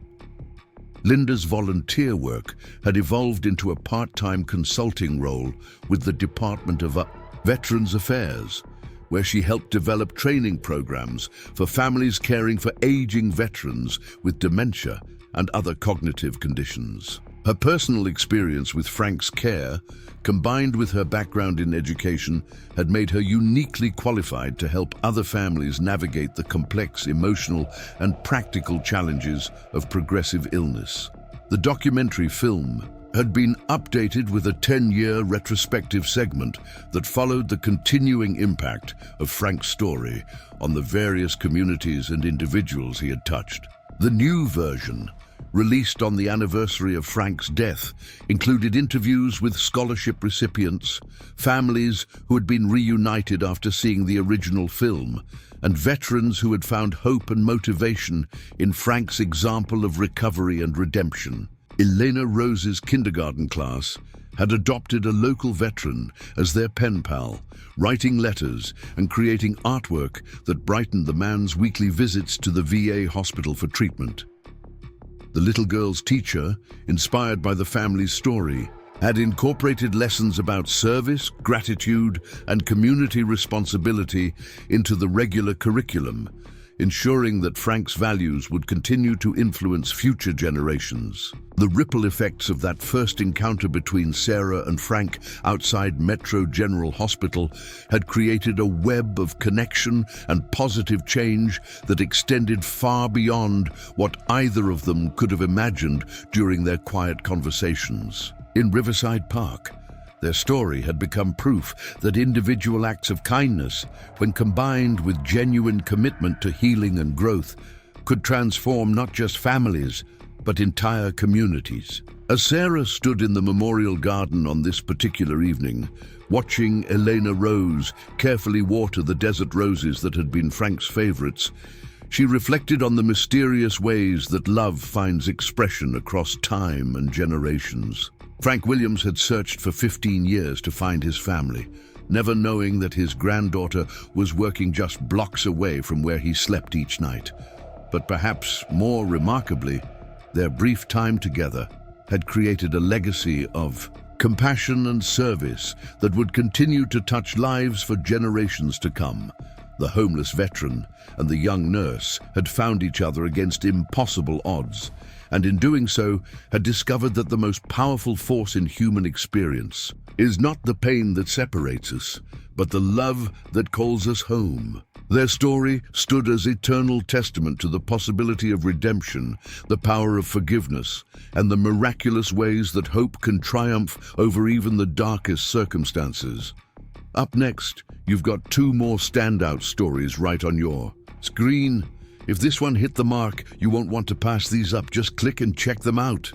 Linda's volunteer work had evolved into a part-time consulting role with the Department of Veterans Affairs, where she helped develop training programs for families caring for aging veterans with dementia and other cognitive conditions. Her personal experience with Frank's care, combined with her background in education, had made her uniquely qualified to help other families navigate the complex emotional and practical challenges of progressive illness. The documentary film had been updated with a 10-year retrospective segment that followed the continuing impact of Frank's story on the various communities and individuals he had touched. The new version, released on the anniversary of Frank's death, included interviews with scholarship recipients, families who had been reunited after seeing the original film, and veterans who had found hope and motivation in Frank's example of recovery and redemption. Elena Rose's kindergarten class had adopted a local veteran as their pen pal, writing letters and creating artwork that brightened the man's weekly visits to the VA hospital for treatment. The little girl's teacher, inspired by the family's story, had incorporated lessons about service, gratitude, and community responsibility into the regular curriculum, ensuring that Frank's values would continue to influence future generations. The ripple effects of that first encounter between Sarah and Frank outside Metro General Hospital had created a web of connection and positive change that extended far beyond what either of them could have imagined during their quiet conversations. In Riverside Park, their story had become proof that individual acts of kindness, when combined with genuine commitment to healing and growth, could transform not just families, but entire communities. As Sarah stood in the memorial garden on this particular evening, watching Elena Rose carefully water the desert roses that had been Frank's favorites, she reflected on the mysterious ways that love finds expression across time and generations. Frank Williams had searched for 15 years to find his family, never knowing that his granddaughter was working just blocks away from where he slept each night. But perhaps more remarkably, their brief time together had created a legacy of compassion and service that would continue to touch lives for generations to come. The homeless veteran and the young nurse had found each other against impossible odds, and in doing so had discovered that the most powerful force in human experience is not the pain that separates us, but the love that calls us home. Their story stood as eternal testament to the possibility of redemption, the power of forgiveness, and the miraculous ways that hope can triumph over even the darkest circumstances. Up next, you've got two more standout stories right on your screen. If this one hit the mark, you won't want to pass these up. Just click and check them out.